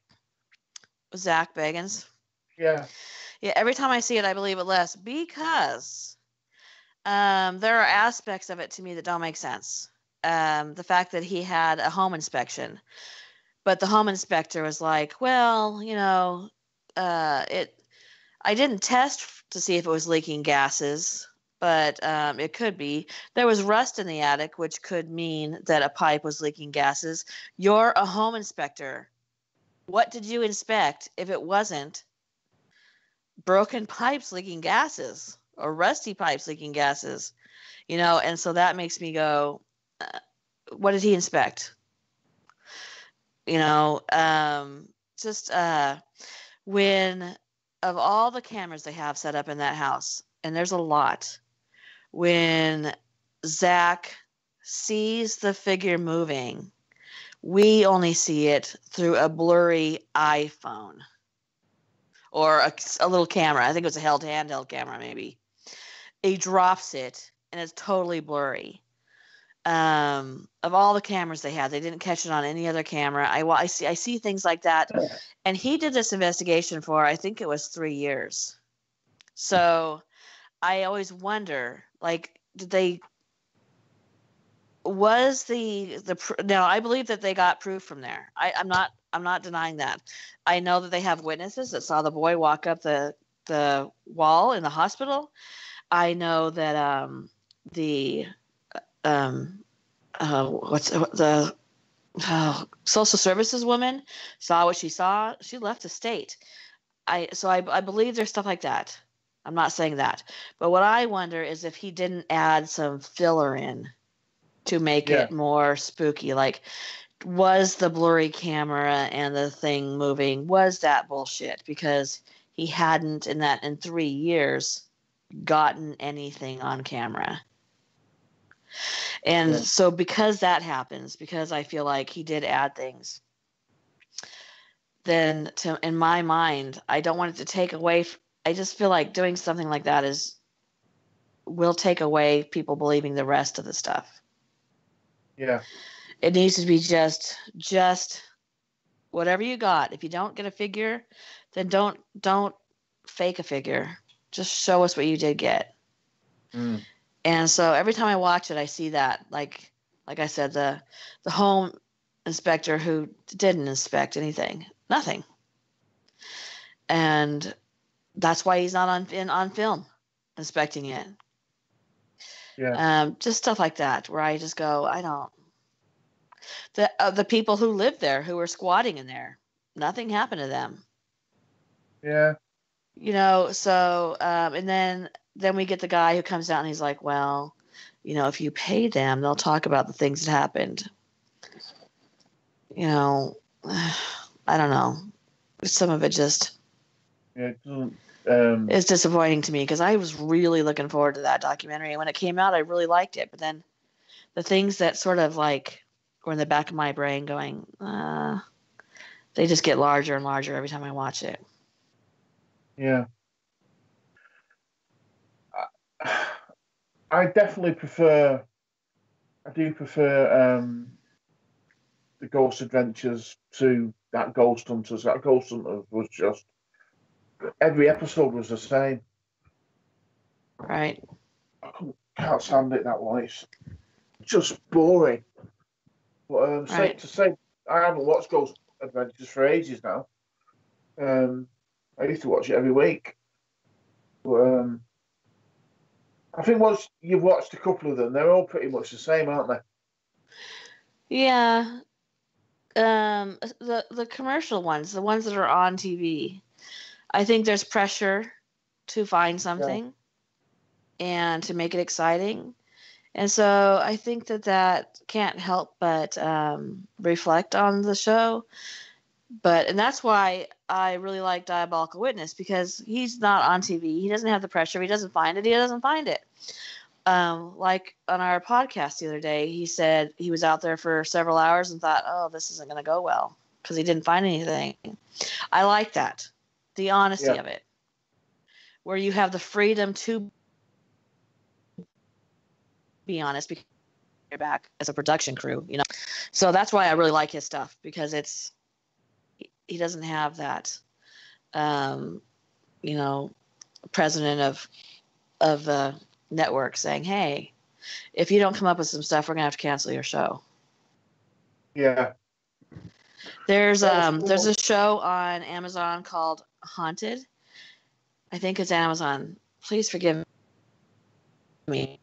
Zach Bagans. Yeah. Yeah, every time I see it, I believe it less because there are aspects of it to me that don't make sense. The fact that he had a home inspection, but the home inspector was like, well, it. I didn't test to see if it was leaking gases, but it could be. There was rust in the attic, which could mean that a pipe was leaking gases. You're a home inspector. What did you inspect if it wasn't broken pipes leaking gases or rusty pipes leaking gases? And so that makes me go, what did he inspect? You know, just when of all the cameras they have set up in that house, and there's a lot, when Zach sees the figure moving, we only see it through a blurry iPhone or a little camera. I think it was a handheld camera, maybe. He drops it, and it's totally blurry. Of all the cameras they had, they didn't catch it on any other camera. I see things like that, and he did this investigation for, I think it was 3 years. So I always wonder, like, now I believe that they got proof from there. I'm not denying that. I know that they have witnesses that saw the boy walk up the wall in the hospital. I know that the what's the social services woman saw what she saw. She left the state. I believe there's stuff like that. I'm not saying that, but what I wonder is if he didn't add some filler in to make it more spooky. Like, was the blurry camera and the thing moving, was that bullshit? Because he hadn't in 3 years gotten anything on camera. And so because that happens, because I feel like he did add things, then in my mind, I don't want it to take away. I just feel like doing something like that will take away people believing the rest of the stuff. Yeah. It needs to be just whatever you got. If you don't get a figure, then don't fake a figure. Just show us what you did get. Mm. And so every time I watch it, I see that, like I said, the home inspector who didn't inspect anything, nothing, and that's why he's not on film inspecting it. Yeah. Just stuff like that, where I just go, I don't. The people who lived there, who were squatting in there, nothing happened to them. Yeah. So and then we get the guy who comes out and he's like, well, if you pay them, they'll talk about the things that happened. I don't know. Some of it just is disappointing to me, because I was really looking forward to that documentary. And when it came out, I really liked it. But then the things that sort of like were in the back of my brain going, they just get larger and larger every time I watch it. Yeah. I definitely prefer. I do prefer the Ghost Adventures to that Ghost Hunters. That Ghost Hunters was just, every episode was the same. Right. I can't stand it, that one. It's just boring. But safe to say, I haven't watched Ghost Adventures for ages now. I used to watch it every week. But I think once you've watched a couple of them, they're all pretty much the same, aren't they? Yeah. The commercial ones, the ones that are on TV, I think there's pressure to find something and to make it exciting. And so I think that can't help but reflect on the show. And that's why I really like Diabolical Witness, because he's not on TV. He doesn't have the pressure. If he doesn't find it, he doesn't find it. Like on our podcast the other day, he said he was out there for several hours and thought, oh, this isn't going to go well, because he didn't find anything. I like that, the honesty of it, where you have the freedom to be honest because you're back as a production crew, you know. So that's why I really like his stuff, because he doesn't have that, you know, president of the network saying, "Hey, if you don't come up with some stuff, we're gonna have to cancel your show." Yeah. There's a show on Amazon called Haunted. I think it's Amazon. Please forgive me.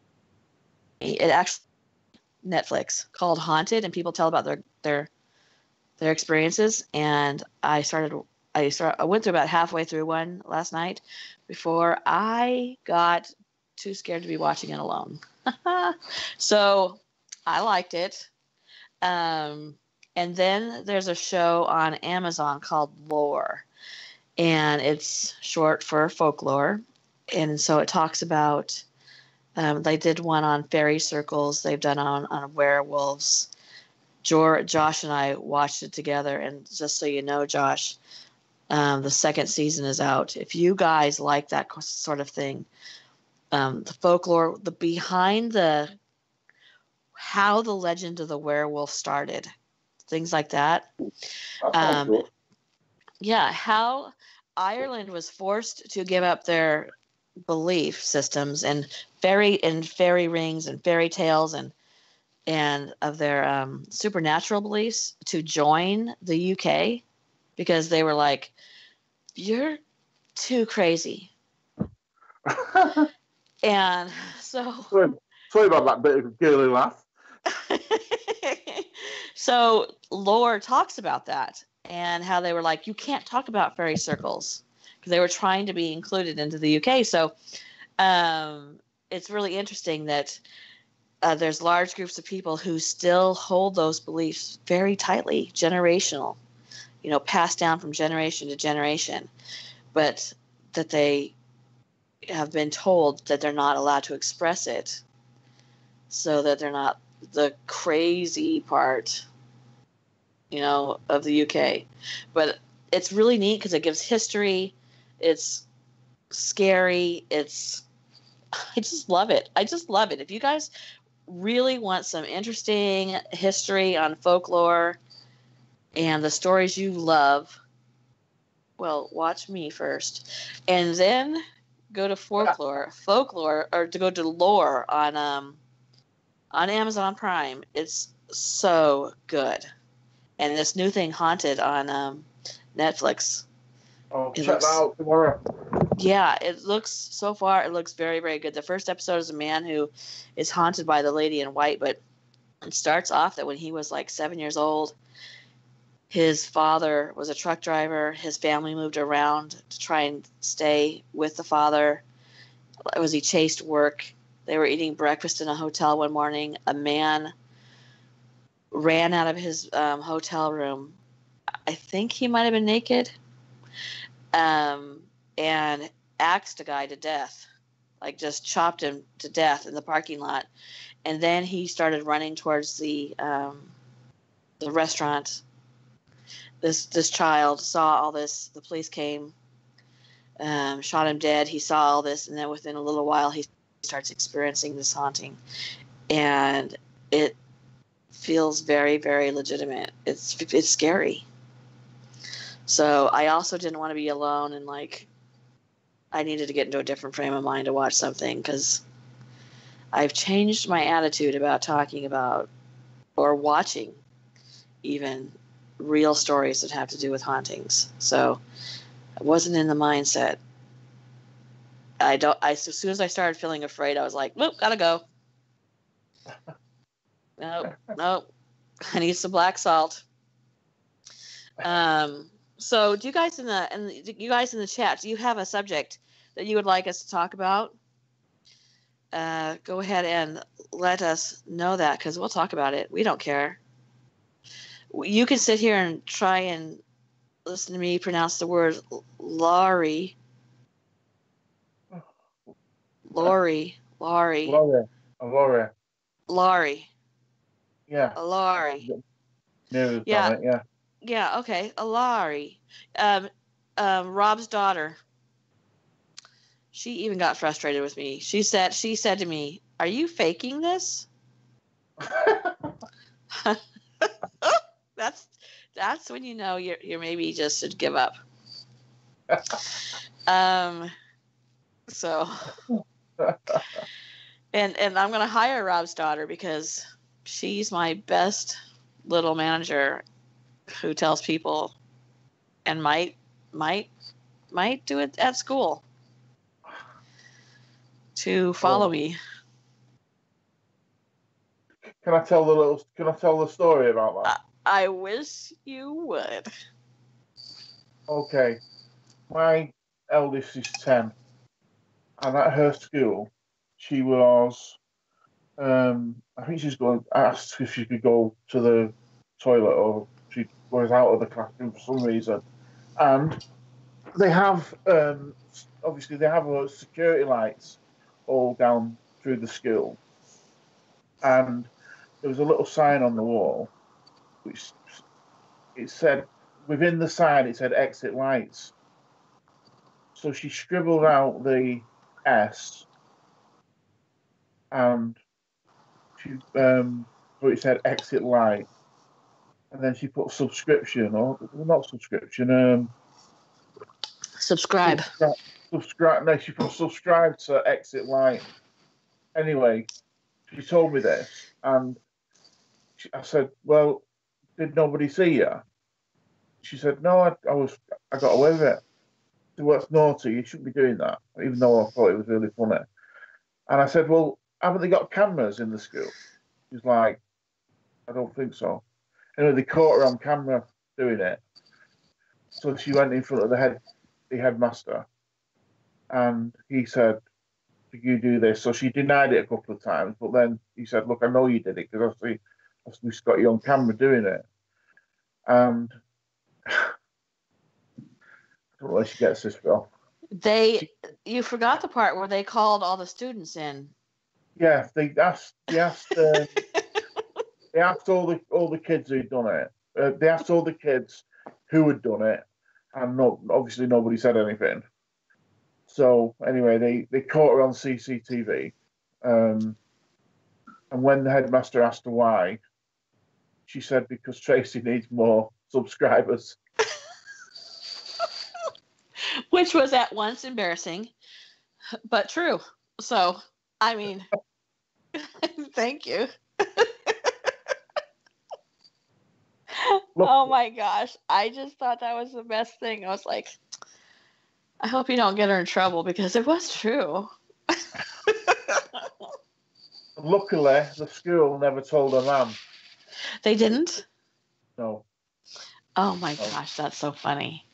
It actually Netflix called Haunted, and people tell about their experiences. And I went through about halfway through one last night before I got too scared to be watching it alone. So I liked it. And then there's a show on Amazon called Lore, and it's short for folklore. And so it talks about, they did one on fairy circles. They've done on werewolves. Josh and I watched it together. And just so you know, Josh, the second season is out. If you guys like that sort of thing, the folklore, the behind how the legend of the werewolf started, things like that. Cool. Yeah, how Ireland was forced to give up their belief systems and fairy rings and fairy tales and of their supernatural beliefs to join the UK, because they were like, "You're too crazy." And so sorry about that bit of girly laugh. So Lore talks about that and how they were like, you can't talk about fairy circles, because they were trying to be included into the UK. So it's really interesting that there's large groups of people who still hold those beliefs very tightly, generational, you know, passed down from generation to generation, but that they have been told that they're not allowed to express it, so that they're not the crazy part, you know, of the UK. But it's really neat because it gives history. It's scary. I just love it. I just love it. If you guys really want some interesting history on folklore and the stories you love, well, watch me first, and then go to folklore, or to go to Lore on Amazon Prime. It's so good. And this new thing, Haunted, on Netflix. Oh, check that out tomorrow. Yeah, it looks very, very good. The first episode is a man who is haunted by the lady in white, but it starts off that when he was like 7 years old, his father was a truck driver. His family moved around to try and stay with the father. As he chased work, they were eating breakfast in a hotel one morning. A man ran out of his hotel room. I think he might have been naked, and axed a guy to death, like just chopped him to death in the parking lot. And then he started running towards the restaurant. This child saw all this. The police came, shot him dead. He saw all this, and then within a little while, he starts experiencing this haunting, and it feels very, very legitimate. It's scary. So I also didn't want to be alone, and like I needed to get into a different frame of mind to watch something, because I've changed my attitude about talking about or watching even real stories that have to do with hauntings. So I wasn't in the mindset. As soon as I started feeling afraid, I was like, nope, gotta go. Nope. I need some black salt. So do you guys in the chat, do you have a subject that you would like us to talk about? Go ahead and let us know that, because we'll talk about it. We don't care. You can sit here and try and listen to me pronounce the word Laurie. Laurie. Yeah. Laurie. News Yeah. on it, yeah. Yeah, okay. Alari. Um, Rob's daughter. She even got frustrated with me. She said to me, "Are you faking this?" that's that's when you know you're maybe just should give up. Um so and I'm gonna hire Rob's daughter because she's my best little manager who tells people and might do it at school to follow Oh, me. Can I tell the story about I wish you would. that? Okay, my eldest is 10, and at her school, she was. I think she's going. Asked if she could go to the toilet, or she was out of the classroom for some reason. And they have, obviously, they have security lights all down through the school, and there was a little sign on the wall which it said within the sign it said exit lights. So she scribbled out the S, and she so it said exit light, and then she put subscription, or well, not subscription, Subscribe. subscribe. No, she put subscribe to exit light. Anyway, she told me this, and I said, "Well, did nobody see you?" She said, "No, I got away with it." So what's naughty? You shouldn't be doing that, even though I thought it was really funny. And I said, "Well, haven't they got cameras in the school?" She's like, "I don't think so." Anyway, they caught her on camera doing it. So she went in front of the headmaster, and he said, "Did you do this?" So she denied it a couple of times, but then he said, "Look, I know you did it because we've got you on camera doing it." And I don't know where she gets this from. You forgot the part where they called all the students in. Yeah, they asked all the kids who'd done it. They asked all the kids who had done it, and obviously nobody said anything. So anyway, they caught her on CCTV, and when the headmaster asked her why, she said because Tracy needs more subscribers. Which was at once embarrassing, but true. So, I mean, thank you. Look, Oh my gosh. I just thought that was the best thing. I was like, I hope you don't get her in trouble because it was true. luckily, the school never told her mum. They didn't? No, Oh my no. gosh, that's so funny.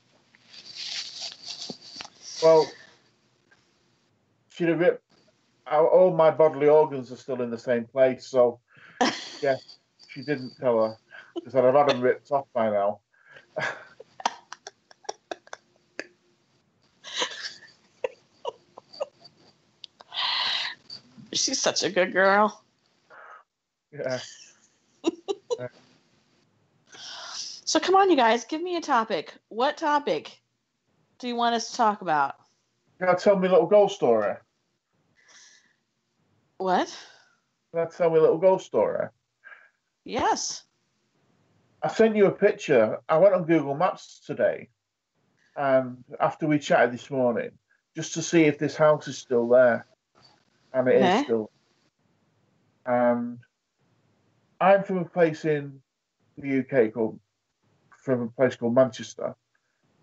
Well, she'd have ripped. All my bodily organs are still in the same place, so yeah, she didn't tell her because I'd have had them ripped off by now. She's such a good girl. Yeah. So come on, you guys, give me a topic. What topic do you want us to talk about? Can I tell me a little ghost story? What? Can I tell me a little ghost story? Yes. I sent you a picture. I went on Google Maps today, and after we chatted this morning, just to see if this house is still there, and it is Okay. still. And I'm from a place in the UK from a place called Manchester,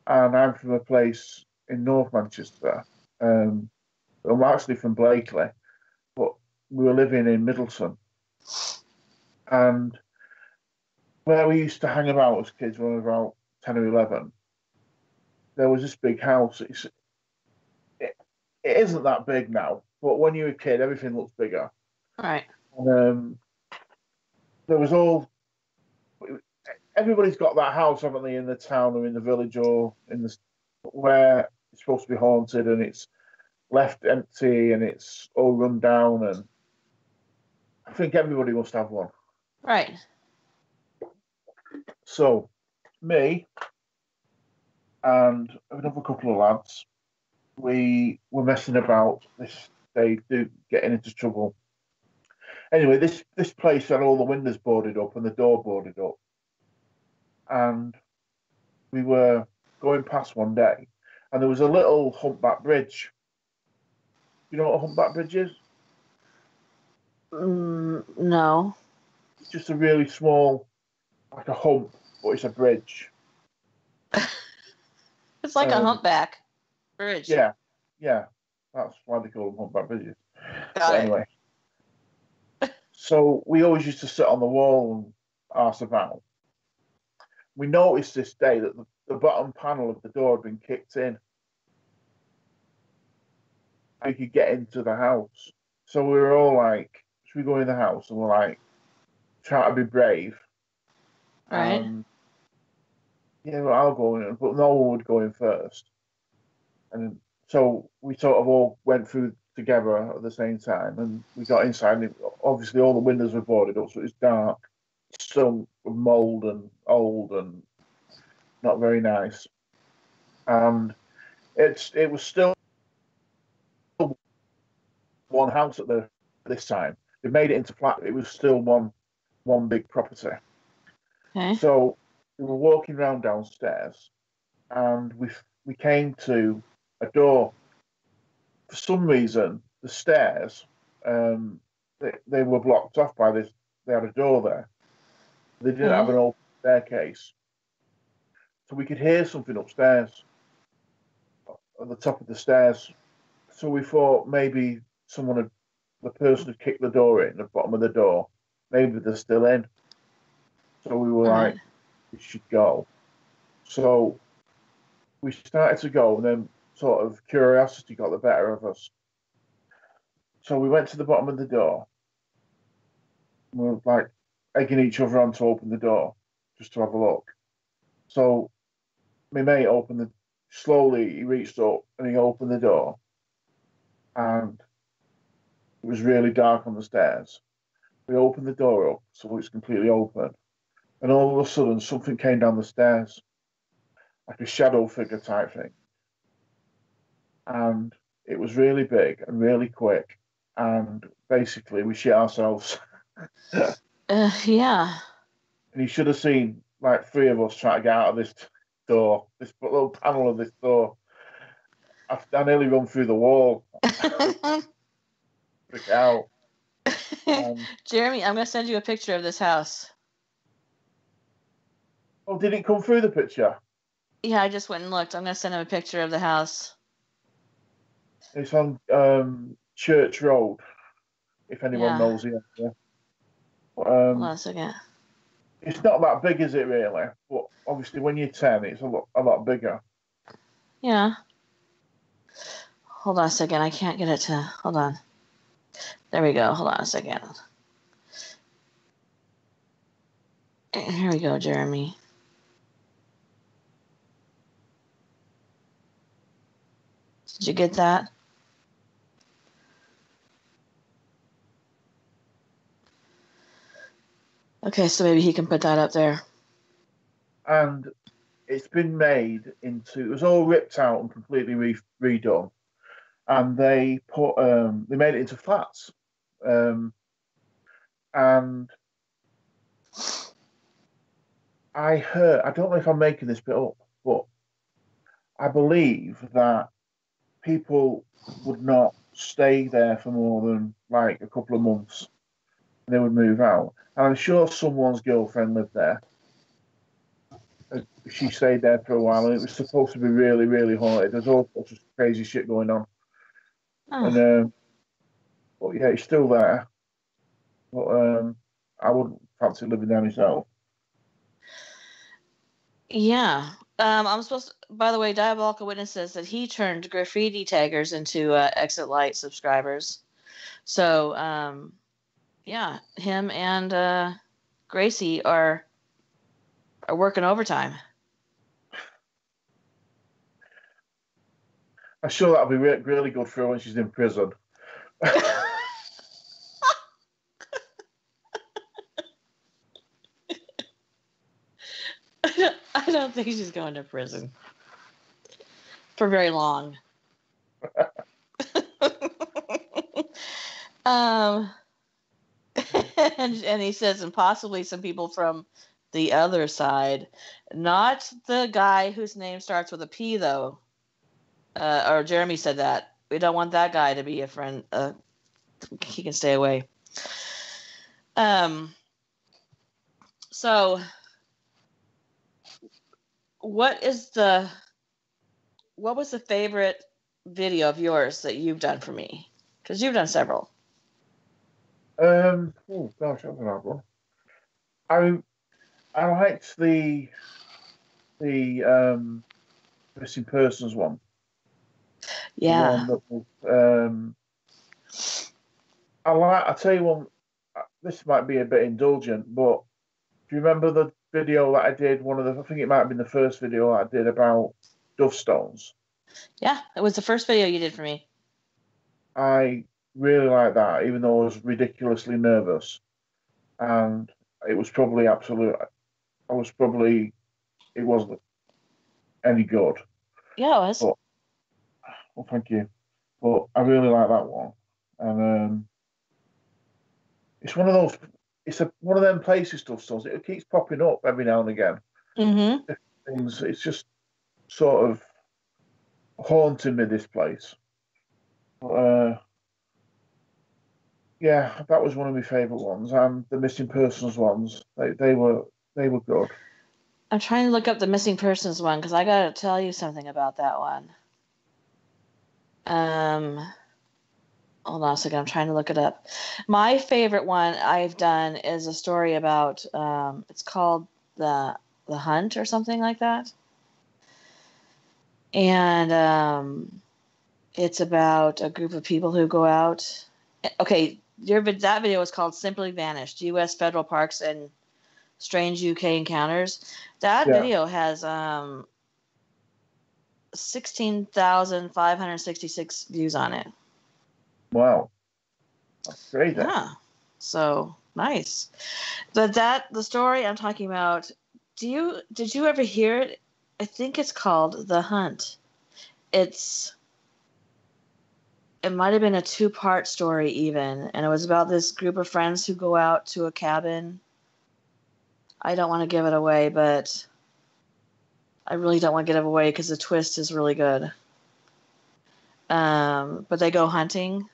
and I'm from a place in North Manchester. I'm actually from Blakely, but we were living in Middleton, and where we used to hang about as kids when we were about 10 or 11, there was this big house. It, it isn't that big now, but when you were a kid, everything looks bigger. Right. And there was everybody's got that house, haven't they, in the town or in the village or in the where it's supposed to be haunted and it's left empty and it's all run down. And I think everybody must have one. Right. So me and another couple of lads, we were messing about. They do getting into trouble. Anyway, this place had all the windows boarded up and the door boarded up, and we were going past one day, and there was a little humpback bridge. You know what a humpback bridge is? No. It's just a really small, like a hump, but it's a bridge. It's like a humpback bridge. Yeah, yeah. That's why they call them humpback bridges. Got But it. anyway, so we always used to sit on the wall and arse about. We noticed this day that the bottom panel of the door had been kicked in. We could get into the house. So we were all like, should we go in the house? And we're like, try to be brave. Right. Yeah, well, I'll go in, but no one would go in first. And so we sort of all went through together at the same time, and we got inside. And obviously, all the windows were boarded up, so it was dark, stunk of mold and old, and not very nice. And it was still one house at this time. They made it into flat. It was still one big property. Okay. So we were walking around downstairs, and we came to a door. For some reason, the stairs they were blocked off by this. They had a door there. They didn't have an open staircase, so we could hear something upstairs at the top of the stairs. So we thought maybe the person had kicked the door in, the bottom of the door. Maybe they're still in. So we were like, we should go. So we started to go, and then sort of curiosity got the better of us. So we went to the bottom of the door. We were like egging each other on to open the door just to have a look. So my mate slowly he reached up and he opened the door, and it was really dark on the stairs. We opened the door up so it's completely open, and all of a sudden something came down the stairs, like a shadow figure type thing. And it was really big and really quick, and basically we shit ourselves. Yeah. And you should have seen like three of us trying to get out of this door, this little panel of this door. I nearly run through the wall. Freak out. Jeremy, I'm going to send you a picture of this house. Oh, did it come through the picture? Yeah, I just went and looked. I'm going to send him a picture of the house. It's on Church Road, if anyone knows the area. Hold on a second. It's not that big, is it, really? But obviously, when you're 10, it's a lot bigger. Yeah. Hold on a second. I can't get it to... Hold on. There we go. Hold on a second. Here we go, Jeremy. Did you get that? Okay, so maybe he can put that up there. And it's been made into... It was all ripped out and completely redone. And they made it into flats. And I don't know if I'm making this bit up, but I believe that people would not stay there for more than like a couple of months. They would move out. And I'm sure someone's girlfriend lived there. She stayed there for a while, and it was supposed to be really, really haunted. There's all sorts of crazy shit going on. Oh. And but yeah, it's still there. But I wouldn't fancy living there myself. Yeah. I'm supposed to, by the way, Diabolical Witness says that he turned graffiti taggers into Exit Light subscribers. So, yeah, him and Gracie are working overtime. I'm sure that'll be really good for her when she's in prison. I don't think she's going to prison for very long. um, and he says, and possibly some people from the other side, not the guy whose name starts with a P, though. Or Jeremy said that. We don't want that guy to be a friend. He can stay away. So what was the favorite video of yours that you've done for me? Because you've done several. Oh gosh, that's an hard one. I liked the missing persons one. Yeah. The one that was, I tell you one. This might be a bit indulgent, but do you remember the video that I did? I think it might have been the first video I did about dove stones. Yeah, it was the first video you did for me. I really liked that, even though I was ridiculously nervous, and it was probably it wasn't any good. Yeah, it was. But, well, thank you. But I really like that one, and it's one of those. It's one of them places, dove stones. It keeps popping up every now and again. Mm-hmm. Things. It's just sort of haunting me, this place. Yeah, that was one of my favourite ones, and the missing persons ones. They were good. I'm trying to look up the missing persons one because I got to tell you something about that one. Hold on a second. I'm trying to look it up. My favorite one I've done is a story about. It's called the Hunt or something like that, and it's about a group of people who go out. Okay, that video was called "Simply Vanished: U.S. Federal Parks and Strange UK Encounters." That video has 16,566 views on it. Wow, that's great. Yeah, so nice. But the story I'm talking about. Did you ever hear it? I think it's called The Hunt. It might have been a 2-part story even, and it was about this group of friends who go out to a cabin. I don't want to give it away, but I really don't want to give it away because the twist is really good. But they go hunting.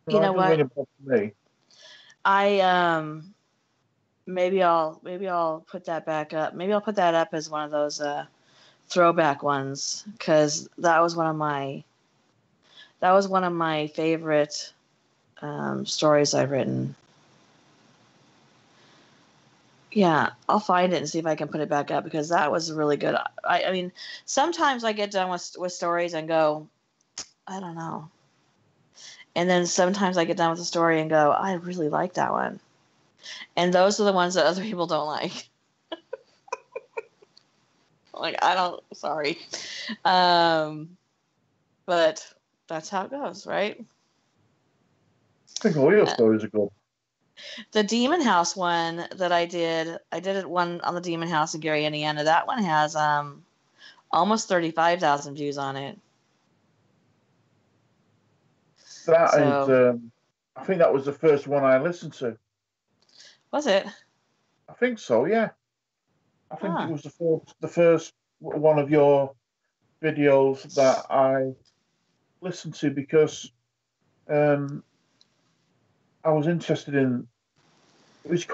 You know what? Maybe I'll put that back up. Maybe I'll put that up as one of those throwback ones because that was one of my favorite stories I've written. Yeah, I'll find it and see if I can put it back up because that was really good. I mean, sometimes I get done with stories and go, I don't know. And then sometimes I get done with a story and go, I really like that one. And those are the ones that other people don't like. Like, sorry. But that's how it goes, right? I think all your stories are good. The Demon House one that I did it one on the Demon House in Gary, Indiana. That one has almost 35,000 views on it. I think that was the first one I listened to. Was it? I think so, yeah. I think it was the first one of your videos that I listened to because I was interested in. It was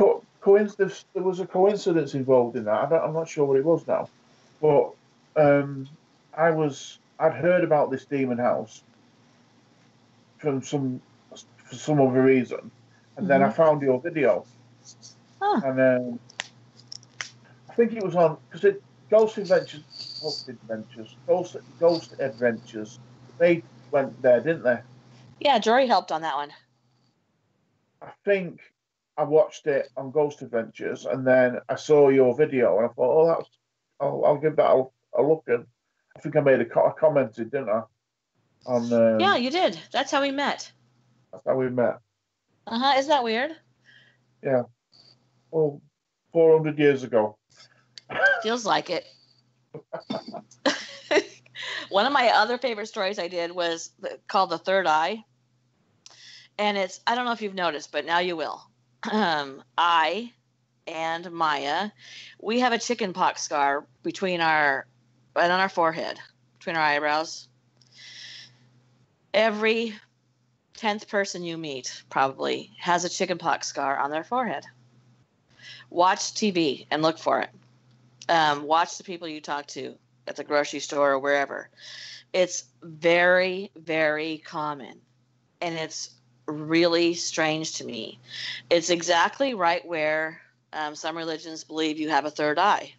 coincidence. There was a coincidence involved in that. I'm not sure what it was now, but I'd heard about this demon house for some other reason, and then I found your video, and I think it was on because Ghost Adventures. They went there, didn't they? Yeah, Jory helped on that one. I think I watched it on Ghost Adventures, and then I saw your video, and I thought, I'll give that a look. And I think I made I commented, didn't I? Yeah, you did. That's how we met. That's how we met. Isn't that weird? Yeah. Well, 400 years ago. Feels like it. One of my other favorite stories I did was called The Third Eye. And it's, I don't know if you've noticed, but now you will. I and Maya, we have a chicken pox scar right on our forehead, between our eyebrows. Every 10th person you meet probably has a chicken pox scar on their forehead. Watch TV and look for it. Watch the people you talk to at the grocery store or wherever. It's very, very common. And it's really strange to me. It's exactly right where some religions believe you have a third eye.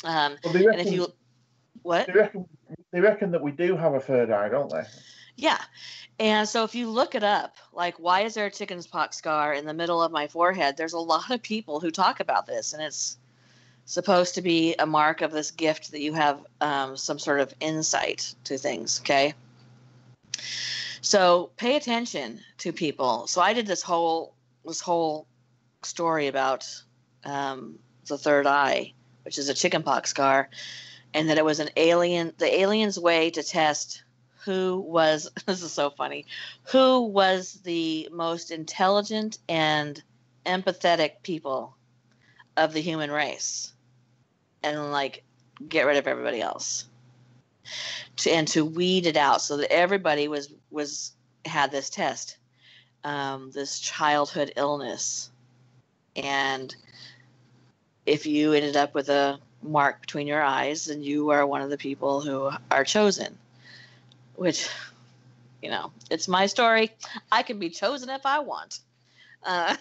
Well, And if you, what? They reckon that we do have a third eye, don't they? Yeah. And so if you look it up, like, why is there a chicken's pox scar in the middle of my forehead? There's a lot of people who talk about this, and it's supposed to be a mark of this gift that you have some sort of insight to things, okay? So pay attention to people. So I did this whole story about the third eye, which is a chickenpox scar, and that it was the alien's way to test who was, this is so funny, who was the most intelligent and empathetic people of the human race, and like get rid of everybody else. To weed it out so that everybody had this test, this childhood illness. And if you ended up with a mark between your eyes, then you are one of the people who are chosen, which, it's my story. I can be chosen if I want. But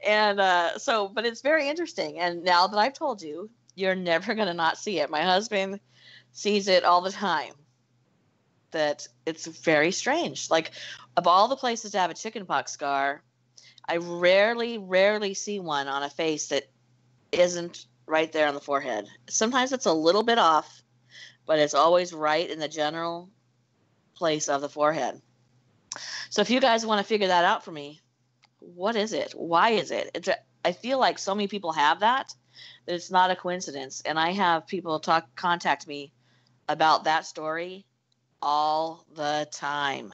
it's very interesting. And now that I've told you, you're never going to not see it. My husband sees it all the time. That it's very strange. Like, of all the places to have a chickenpox scar, I rarely see one on a face that isn't right there on the forehead. Sometimes it's a little bit off, but it's always right in the general place of the forehead. So if you guys want to figure that out for me, what is it? Why is it? I feel like so many people have that it's not a coincidence. And I have people contact me about that story all the time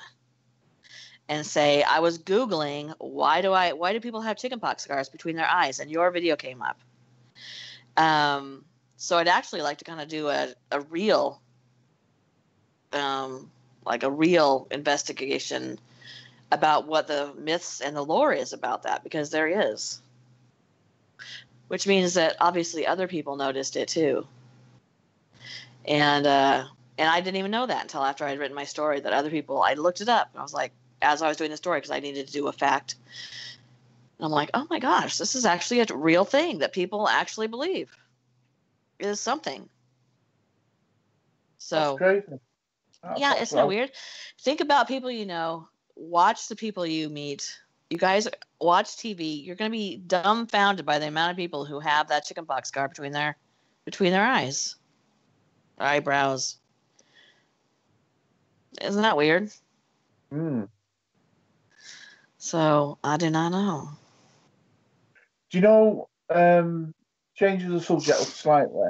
and say, I was Googling, why do people have chickenpox scars between their eyes? And your video came up. So I'd actually like to kind of do a real, like a real investigation about what the myths and the lore is about that, because there is. Which means that obviously other people noticed it too. And I didn't even know that until after I'd written my story, that other people, I looked it up. And I was like, as I was doing the story, because I needed to do a fact. And I'm like, oh my gosh, this is actually a real thing that people actually believe. It is something. So, that's crazy. Yeah, isn't that weird? Think about people you know. Watch the people you meet. You guys watch TV. You're going to be dumbfounded by the amount of people who have that chickenpox scar between their eyes, their eyebrows. Isn't that weird? So I do not know. Do you know? Changing the subject slightly.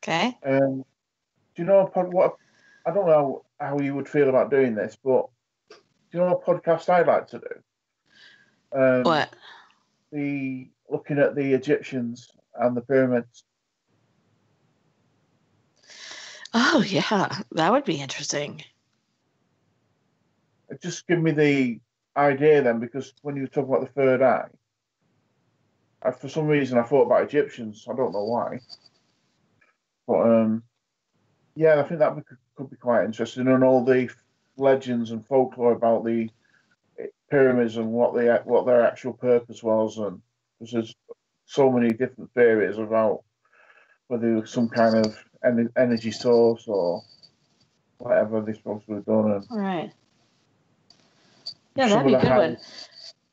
Okay. Do you know what? I don't know how you would feel about doing this, but do you know what podcast I'd like to do? What? Looking at the Egyptians and the pyramids. Oh yeah, that would be interesting. It just give me the idea then, because when you talk about the third eye, for some reason I thought about Egyptians. I don't know why, but yeah, I think that could be quite interesting, and all the legends and folklore about the pyramids and what their actual purpose was, and there's so many different theories about whether it was some kind of energy source or whatever they're supposed to have done. And all right. Yeah, that'd be a good one.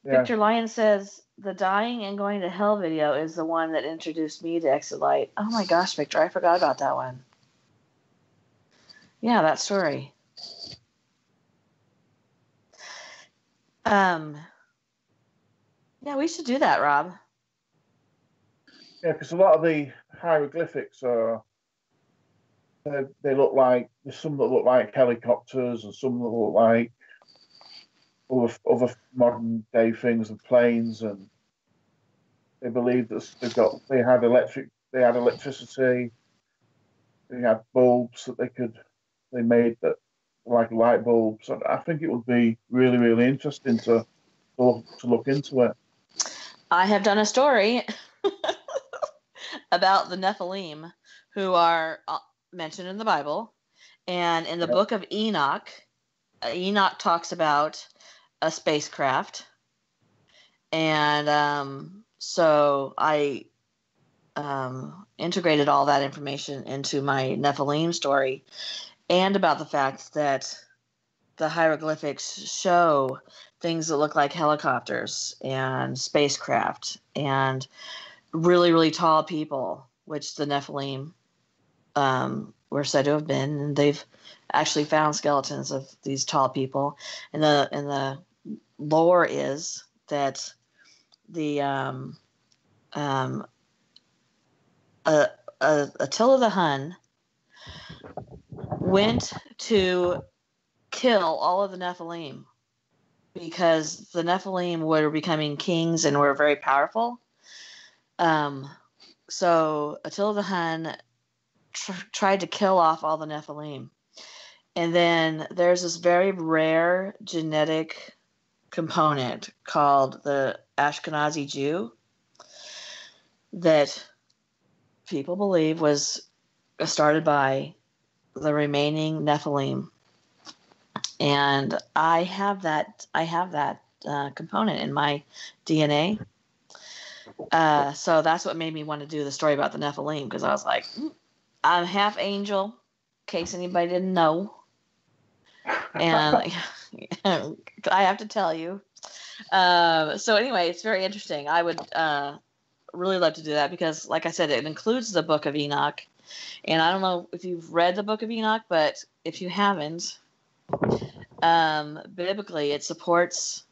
Yeah. Victor Lyon says the dying and going to hell video is the one that introduced me to Exit Light. Oh my gosh, Victor, I forgot about that one. Yeah, that story. Yeah, we should do that, Rob. Yeah, because a lot of the hieroglyphics are they look like there's some that look like helicopters and some that look like other modern day things and planes, and they believe that they had electricity, they had bulbs that they made that were like light bulbs. And I think it would be really really interesting to look into it. I have done a story about the Nephilim, who are mentioned in the Bible, and in the book of Enoch, Enoch talks about a spacecraft, and so I integrated all that information into my Nephilim story, and about the fact that the hieroglyphics show things that look like helicopters and spacecraft and really, really tall people, which the Nephilim were said to have been, and they've actually found skeletons of these tall people. And the lore is that the Attila the Hun went to kill all of the Nephilim because the Nephilim were becoming kings and were very powerful. So Attila the Hun tried to kill off all the Nephilim. And then there's this very rare genetic component called the Ashkenazi Jew that people believe was started by the remaining Nephilim. And I have that component in my DNA. So that's what made me want to do the story about the Nephilim, because I was like, I'm half angel, in case anybody didn't know. And I have to tell you. So anyway, it's very interesting. I would really love to do that because, like I said, it includes the Book of Enoch. And I don't know if you've read the Book of Enoch, but if you haven't, biblically it supports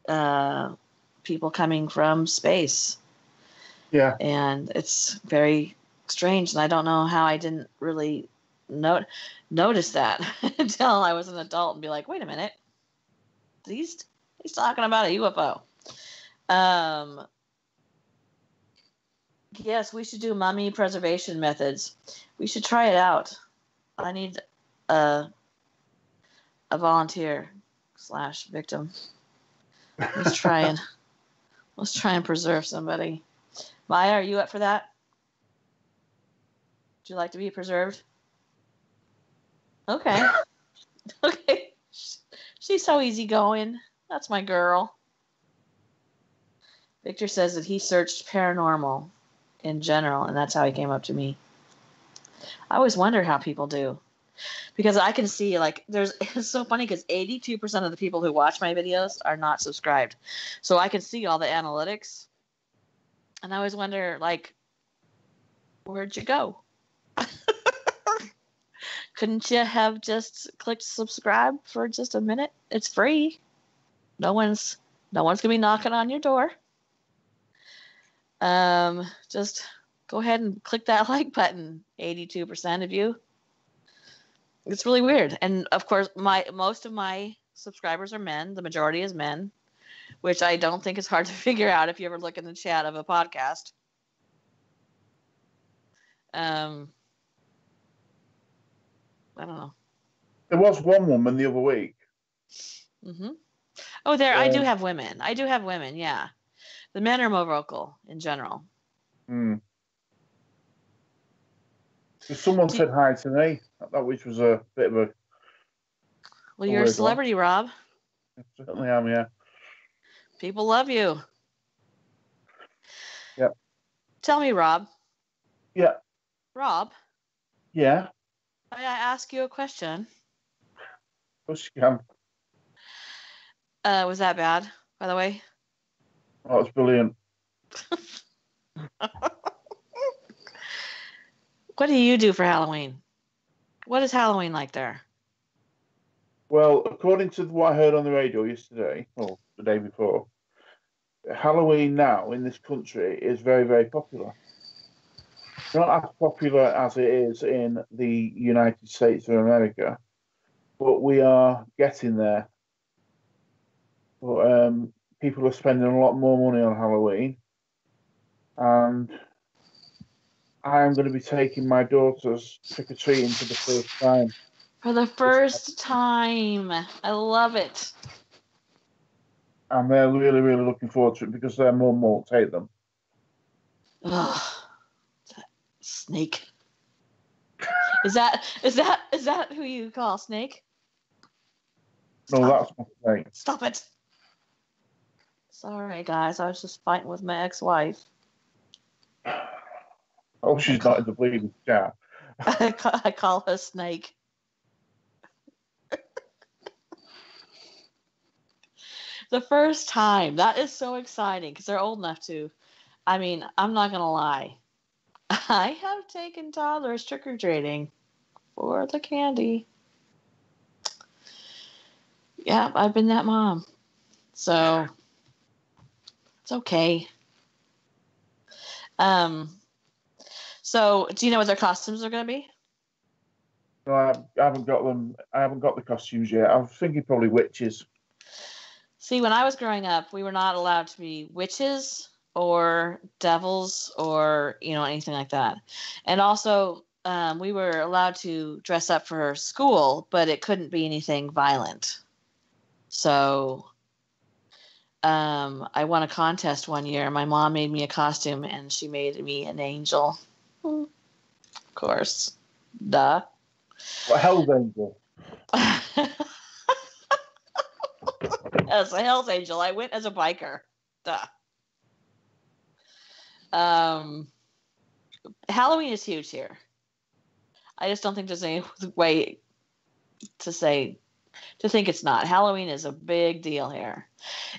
people coming from space. Yeah. And it's very strange, and I don't know how I didn't really notice that until I was an adult and be like, wait a minute, he's talking about a UFO. Yes, we should do mummy preservation methods. We should try it out. I need a volunteer / victim. Let's try and preserve somebody. Maya, are you up for that? Would you like to be preserved? Okay. Okay. She's so easygoing. That's my girl. Victor says that he searched paranormal in general, and that's how he came up to me. I always wonder how people do. Because I can see, like, it's so funny because 82% of the people who watch my videos are not subscribed. So I can see all the analytics. And I always wonder, like, where'd you go? Couldn't you have just clicked subscribe for just a minute? It's free. No one's gonna be knocking on your door. Just go ahead and click that like button. 82% of you. It's really weird. And of course, most of my subscribers are men. The majority is men, which I don't think is hard to figure out if you ever look in the chat of a podcast. I don't know. There was one woman the other week. Mm-hmm. Oh, I do have women. Yeah. The men are more vocal in general. Someone said hi to me, which was a bit of a... Well, you're a celebrity, Rob. I certainly am, yeah. People love you. Yep. Tell me, Rob. Yeah. Rob? Yeah? May I ask you a question? Of course you can. Was that bad, by the way? Oh, it's brilliant. What do you do for Halloween? What is Halloween like there? Well, according to what I heard on the radio yesterday, or the day before, Halloween now in this country is very, very popular. not as popular as it is in the United States of America, but we are getting there. But people are spending a lot more money on Halloween, and I'm going to be taking my daughters trick or treating for the first time. For the first time. I love it. And they're really, really looking forward to it because their mum won't take them. Ugh, that snake. Is that who you call Snake? No, Stop. that's my thing. Stop it. Sorry, guys. I was just fighting with my ex-wife. Oh, she's not in the bleeding chat. I call her Snake. The first time. That is so exciting because they're old enough to. I mean, I'm not going to lie. I have taken toddlers trick-or-treating for the candy. Yeah, I've been that mom. So, it's okay. So, do you know what their costumes are going to be? No, I haven't got them. I haven't got the costumes yet. I'm thinking probably witches. See, when I was growing up, we were not allowed to be witches or devils or, anything like that. And also, we were allowed to dress up for school, but it couldn't be anything violent. So, I won a contest one year. My mom made me a costume, and she made me an angel. Of course. Duh. What Hell's Angel? As a Hell's Angel, I went as a biker. Duh. Halloween is huge here. I just don't think there's any way to think it's not. Halloween is a big deal here.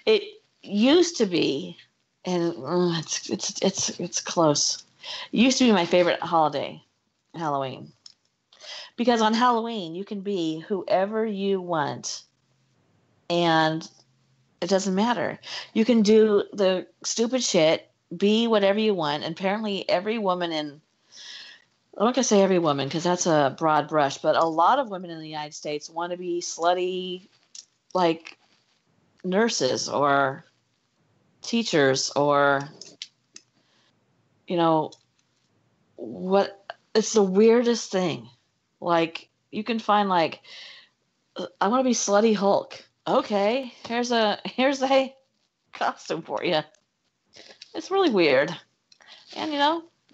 It used to be, and it's close. It used to be my favorite holiday, Halloween, because on Halloween you can be whoever you want, and it doesn't matter. You can do the stupid shit, be whatever you want, and apparently every woman in I'm not going to say every woman because that's a broad brush, but a lot of women in the United States want to be slutty, like nurses or teachers or, what? It's the weirdest thing. Like, you can find, like, I want to be slutty Hulk. Okay, here's a costume for you. It's really weird. And,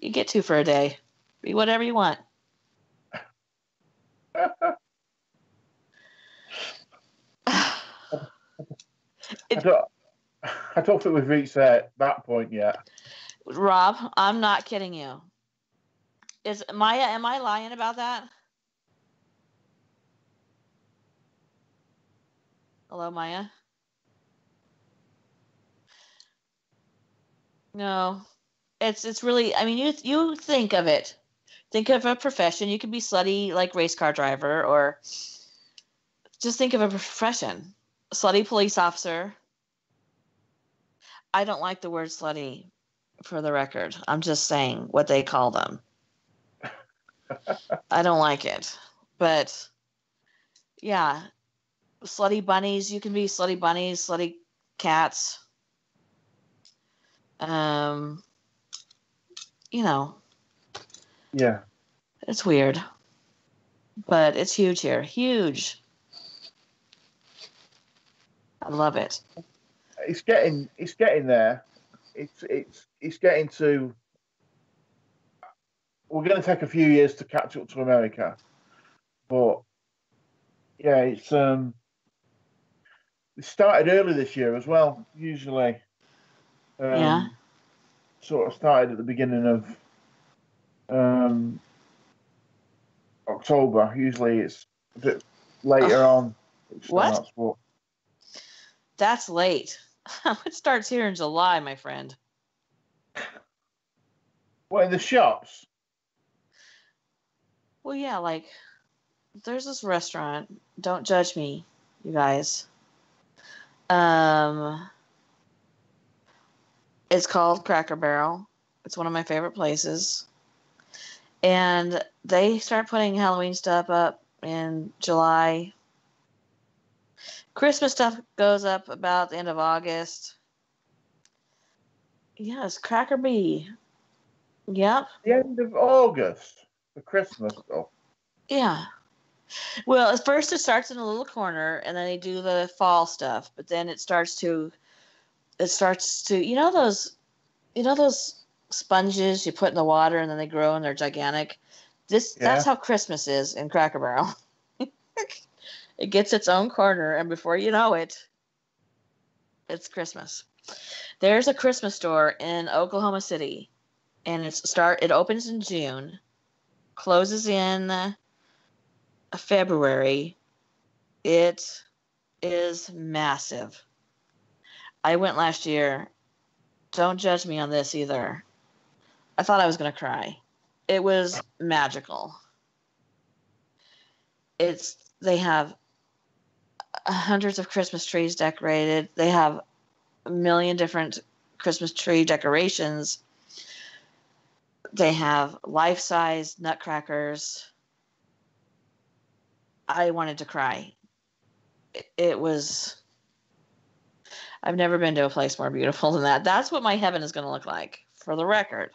you get to for a day. Be whatever you want. I don't think we've reached that point yet. Rob, I'm not kidding you. Am I lying about that? Hello, Maya? No. It's really, I mean, you think of it. Think of a profession. You could be slutty like race car driver, or just think of a profession. Slutty police officer. I don't like the word slutty for the record. I'm just saying what they call them. I don't like it. But yeah, slutty bunnies, you can be slutty bunnies, slutty cats. Yeah. It's weird. But it's huge here. Huge. I love it. It's getting there. It's getting to. We're going to take a few years to catch up to America, but yeah, it started early this year as well. Usually, Yeah. sort of started at the beginning of October. Usually, it's a bit later on. It starts, What? That's late. It starts here in July, my friend. What, in the shops? Well, yeah, like, there's this restaurant. Don't judge me, you guys. It's called Cracker Barrel. It's one of my favorite places. And they start putting Halloween stuff up in July. Christmas stuff goes up about the end of August. Yes, Cracker Bee. Yep. The end of August for Christmas stuff. Yeah. Well, at first it starts in a little corner, and then they do the fall stuff. But then it starts to, you know those sponges you put in the water and then they grow and they're gigantic. That's how Christmas is in Cracker Barrel. It gets its own corner, and before you know it, it's Christmas. There's a Christmas store in Oklahoma City, and it opens in June, closes in February. It is massive. I went last year. Don't judge me on this either. I thought I was going to cry. It was magical. They have hundreds of Christmas trees decorated. They have a million different Christmas tree decorations. They have life-size nutcrackers. I wanted to cry. It was... I've never been to a place more beautiful than that. That's what my heaven is going to look like, for the record.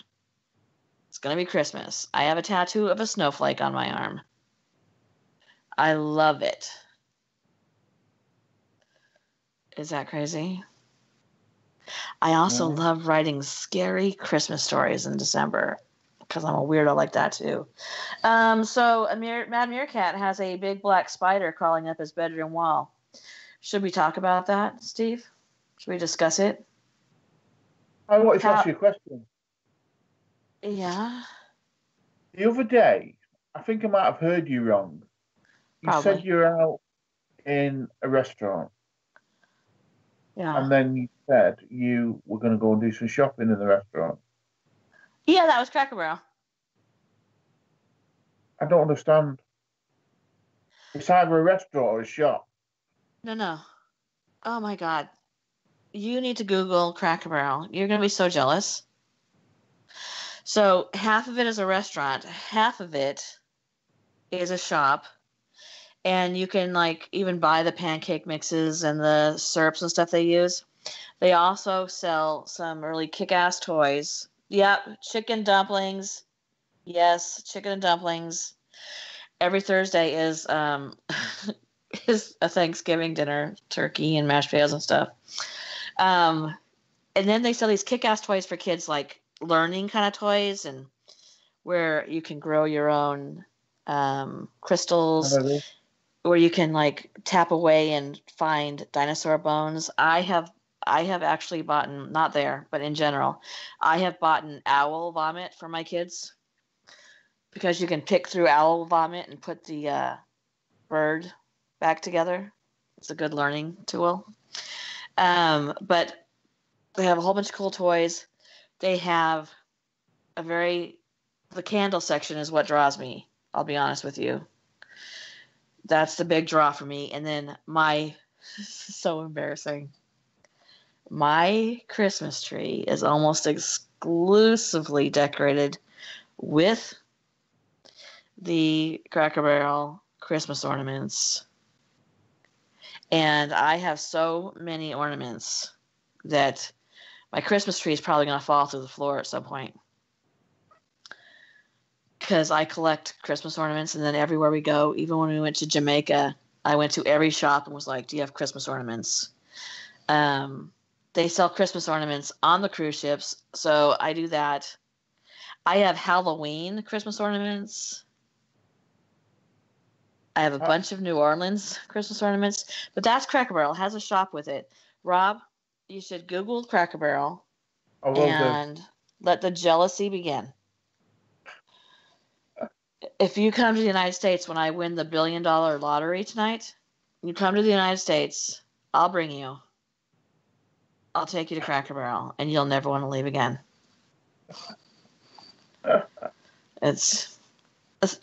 It's going to be Christmas. I have a tattoo of a snowflake on my arm. I love it. Is that crazy? I also love writing scary Christmas stories in December because I'm a weirdo like that too. So Mad Meerkat has a big black spider crawling up his bedroom wall. Should we talk about that, Steve? Should we discuss it? I wanted to ask you a question. Yeah. The other day, I think I might have heard you wrong. You Probably. said you were out in a restaurant. Yeah. And then you said you were going to go and do some shopping in the restaurant. Yeah, that was Cracker Barrel. I don't understand. It's either a restaurant or a shop. No. Oh my God. You need to Google Cracker Barrel. You're going to be so jealous. So half of it is a restaurant. Half of it is a shop. And you can even buy the pancake mixes and the syrups and stuff they use. They also sell some really kick-ass toys. Yep, chicken dumplings. Yes, chicken and dumplings. Every Thursday is is a Thanksgiving dinner, turkey and mashed potatoes and stuff. And then they sell these kick-ass toys for kids, like learning kind of toys, and where you can grow your own crystals, where you can tap away and find dinosaur bones. I have actually bought, not there, but in general, I have bought an owl vomit for my kids because you can pick through owl vomit and put the bird back together. It's a good learning tool. But they have a whole bunch of cool toys. They have the candle section is what draws me. I'll be honest with you. That's the big draw for me. And then so embarrassing. My Christmas tree is almost exclusively decorated with the Cracker Barrel Christmas ornaments. And I have so many ornaments that my Christmas tree is probably going to fall through the floor at some point. Because I collect Christmas ornaments, and then everywhere we go, even when we went to Jamaica, I went to every shop and was like, do you have Christmas ornaments? They sell Christmas ornaments on the cruise ships, so I do that. I have Halloween Christmas ornaments. I have a bunch of New Orleans Christmas ornaments, but that's Cracker Barrel. It has a shop with it. Rob, you should Google Cracker Barrel and let the jealousy begin. If you come to the United States when I win the $1 billion lottery tonight, you come to the United States, I'll bring you. I'll take you to Cracker Barrel, and you'll never want to leave again. It's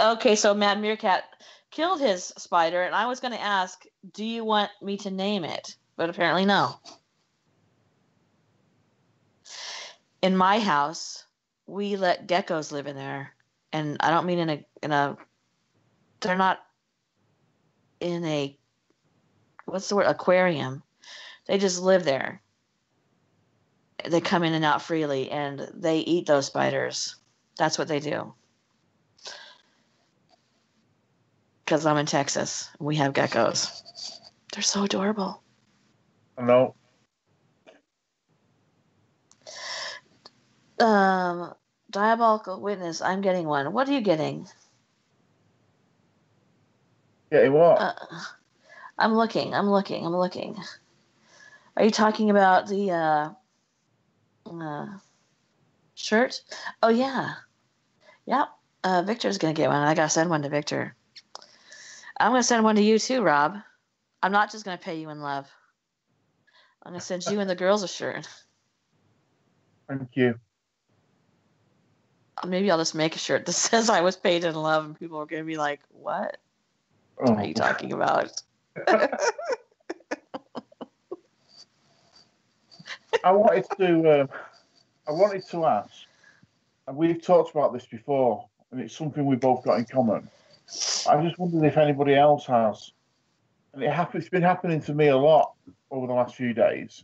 okay. So Mad Meerkat killed his spider, and I was going to ask, do you want me to name it? But apparently no. In my house, we let geckos live in there, and I don't mean in a they're not in a, what's the word, aquarium. They just live there. They come in and out freely, and they eat those spiders. That's what they do. Because I'm in Texas. We have geckos. They're so adorable. I know. Diabolical Witness. I'm getting one. What are you getting? Getting what? I'm looking. Are you talking about the shirt? Oh, yeah. Yep. Victor's going to get one. I got to send one to Victor. I'm going to send one to you too, Rob. I'm not just going to pay you in love. I'm going to send you and the girls a shirt. Thank you. Maybe I'll just make a shirt that says I was paid in love, and people are going to be like, what are you talking about? I wanted to ask, and we've talked about this before, and it's something we both got in common. I just wondered if anybody else has, and it's been happening to me a lot over the last few days.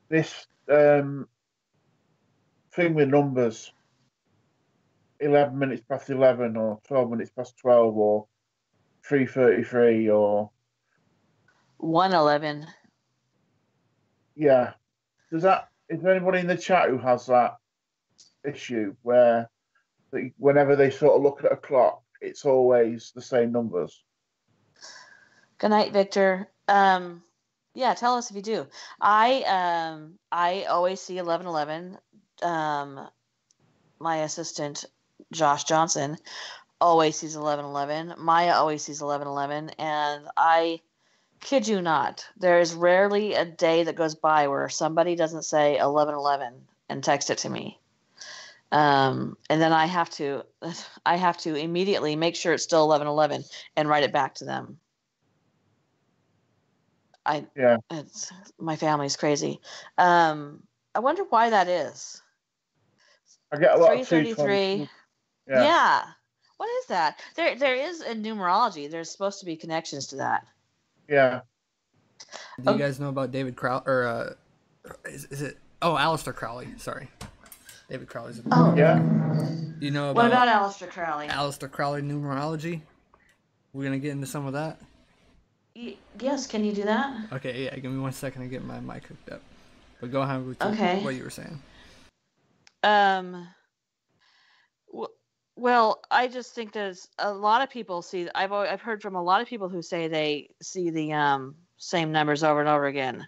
This thing with numbers, 11 minutes past 11, or 12 minutes past 12, or 3:33, or 111. Yeah. Is there anybody in the chat who has that issue where whenever they sort of look at a clock, it's always the same numbers? Good night, Victor. Yeah, tell us if you do. I always see 1111. My assistant Josh Johnson always sees 1111. Maya always sees 1111, and I kid you not, there is rarely a day that goes by where somebody doesn't say 1111 and text it to me. And then I have to immediately make sure it's still 1111 and write it back to them. It's my family's crazy. I wonder why that is. I get a lot of 333. Yeah. What is that? There is a numerology. There's supposed to be connections to that. Yeah. Do you guys know about David Crowley, or is it? Oh, Aleister Crowley. Sorry, David Crowley's. Yeah. You know about what about Aleister Crowley? Aleister Crowley numerology. We're gonna get into some of that. Yes, can you do that? Okay, yeah. Give me 1 second to get my mic hooked up. But go ahead with what you were saying. Well, I just think there's a lot of people see. I've heard from a lot of people who say they see the same numbers over and over again.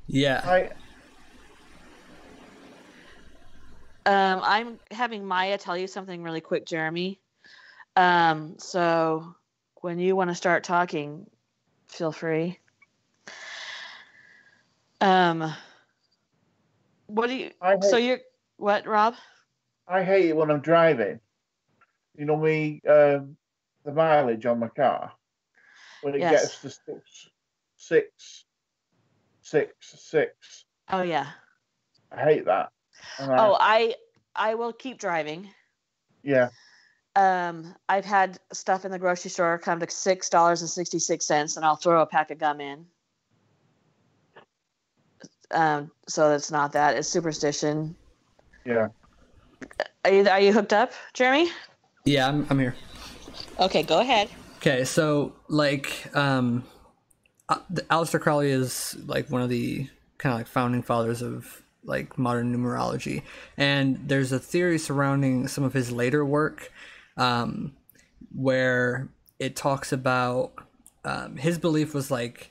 Yeah. I'm having Maya tell you something really quick, Jeremy. So when you want to start talking, feel free. What do you? What, Rob? I hate it when I'm driving. You know me, the mileage on my car, when it gets to 666. Oh yeah. I hate that. I will keep driving. Yeah. I've had stuff in the grocery store come to $6.66, and I'll throw a pack of gum in. So it's not that. It's superstition. Yeah. Are you hooked up, Jeremy? Yeah, I'm here. Okay, go ahead. Okay, so Aleister Crowley is like one of the kind of like founding fathers of like modern numerology, and there's a theory surrounding some of his later work, where it talks about his belief was like,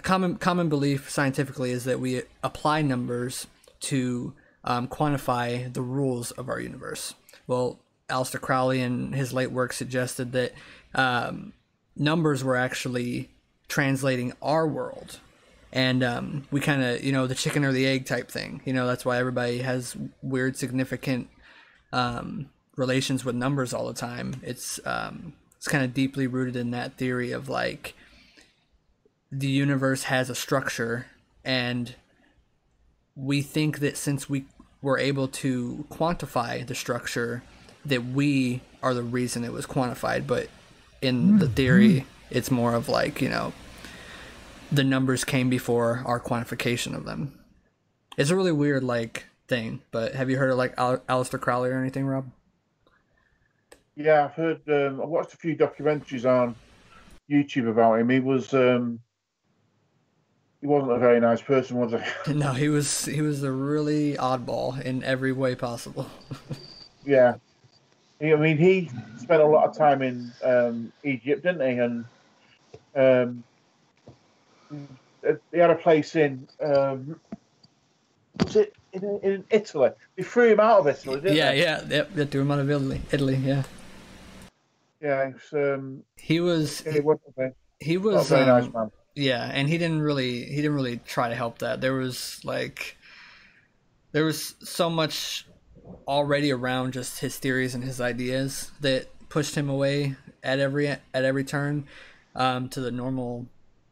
common belief scientifically is that we apply numbers to quantify the rules of our universe. Well, Aleister Crowley in his late work suggested that numbers were actually translating our world. And we kind of, the chicken or the egg type thing. That's why everybody has weird, significant relations with numbers all the time. It's kind of deeply rooted in that theory of like the universe has a structure, and we think that since we're we're able to quantify the structure, that we are the reason it was quantified. But in the theory, it's more of like, the numbers came before our quantification of them. It's a really weird thing. But have you heard of Aleister Crowley or anything, Rob? Yeah, I've heard. I watched a few documentaries on YouTube about him. He wasn't a very nice person, was he? No, he was a really oddball in every way possible. Yeah. He spent a lot of time in Egypt, didn't he? And he had a place in was it in Italy? They threw him out of Italy, didn't they? They threw him out of Italy, yeah. Yeah, he was not a very nice man. Yeah, and he didn't really try to help that. There was so much already around just his theories and his ideas that pushed him away at every turn to the normal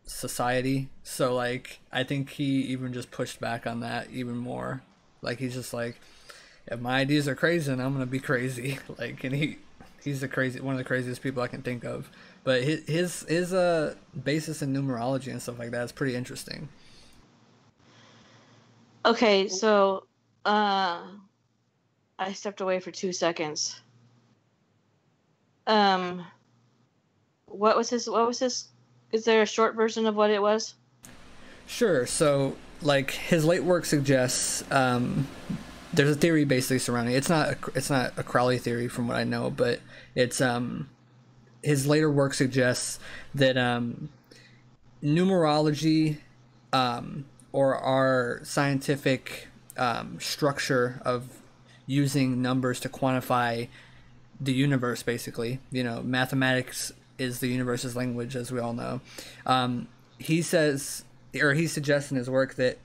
society. So I think he even just pushed back on that even more. He's just if my ideas are crazy, then I'm gonna be crazy. And he's one of the craziest people I can think of. But his basis in numerology and stuff like that is pretty interesting. Okay, so I stepped away for 2 seconds. What was his? Is there a short version of what it was? Sure. So, his late work suggests, there's a theory basically surrounding it. It's not a Crowley theory from what I know, but it's his later work suggests that numerology, or our scientific structure of using numbers to quantify the universe, basically, mathematics is the universe's language, as we all know. He says, or he suggests in his work, that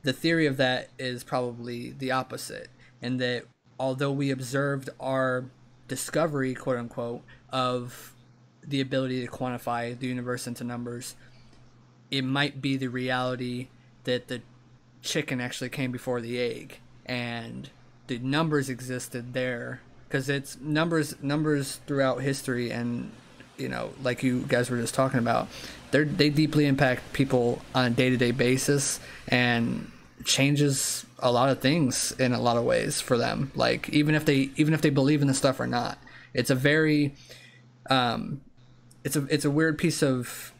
the theory of that is probably the opposite, and that although we observed our discovery, quote unquote, of the ability to quantify the universe into numbers, it might be the reality that the chicken actually came before the egg, and the numbers existed there because it's numbers throughout history, and like you guys were just talking about, they deeply impact people on a day-to-day basis and changes a lot of things in a lot of ways for them. Even if they believe in the stuff or not, it's a very it's a weird piece of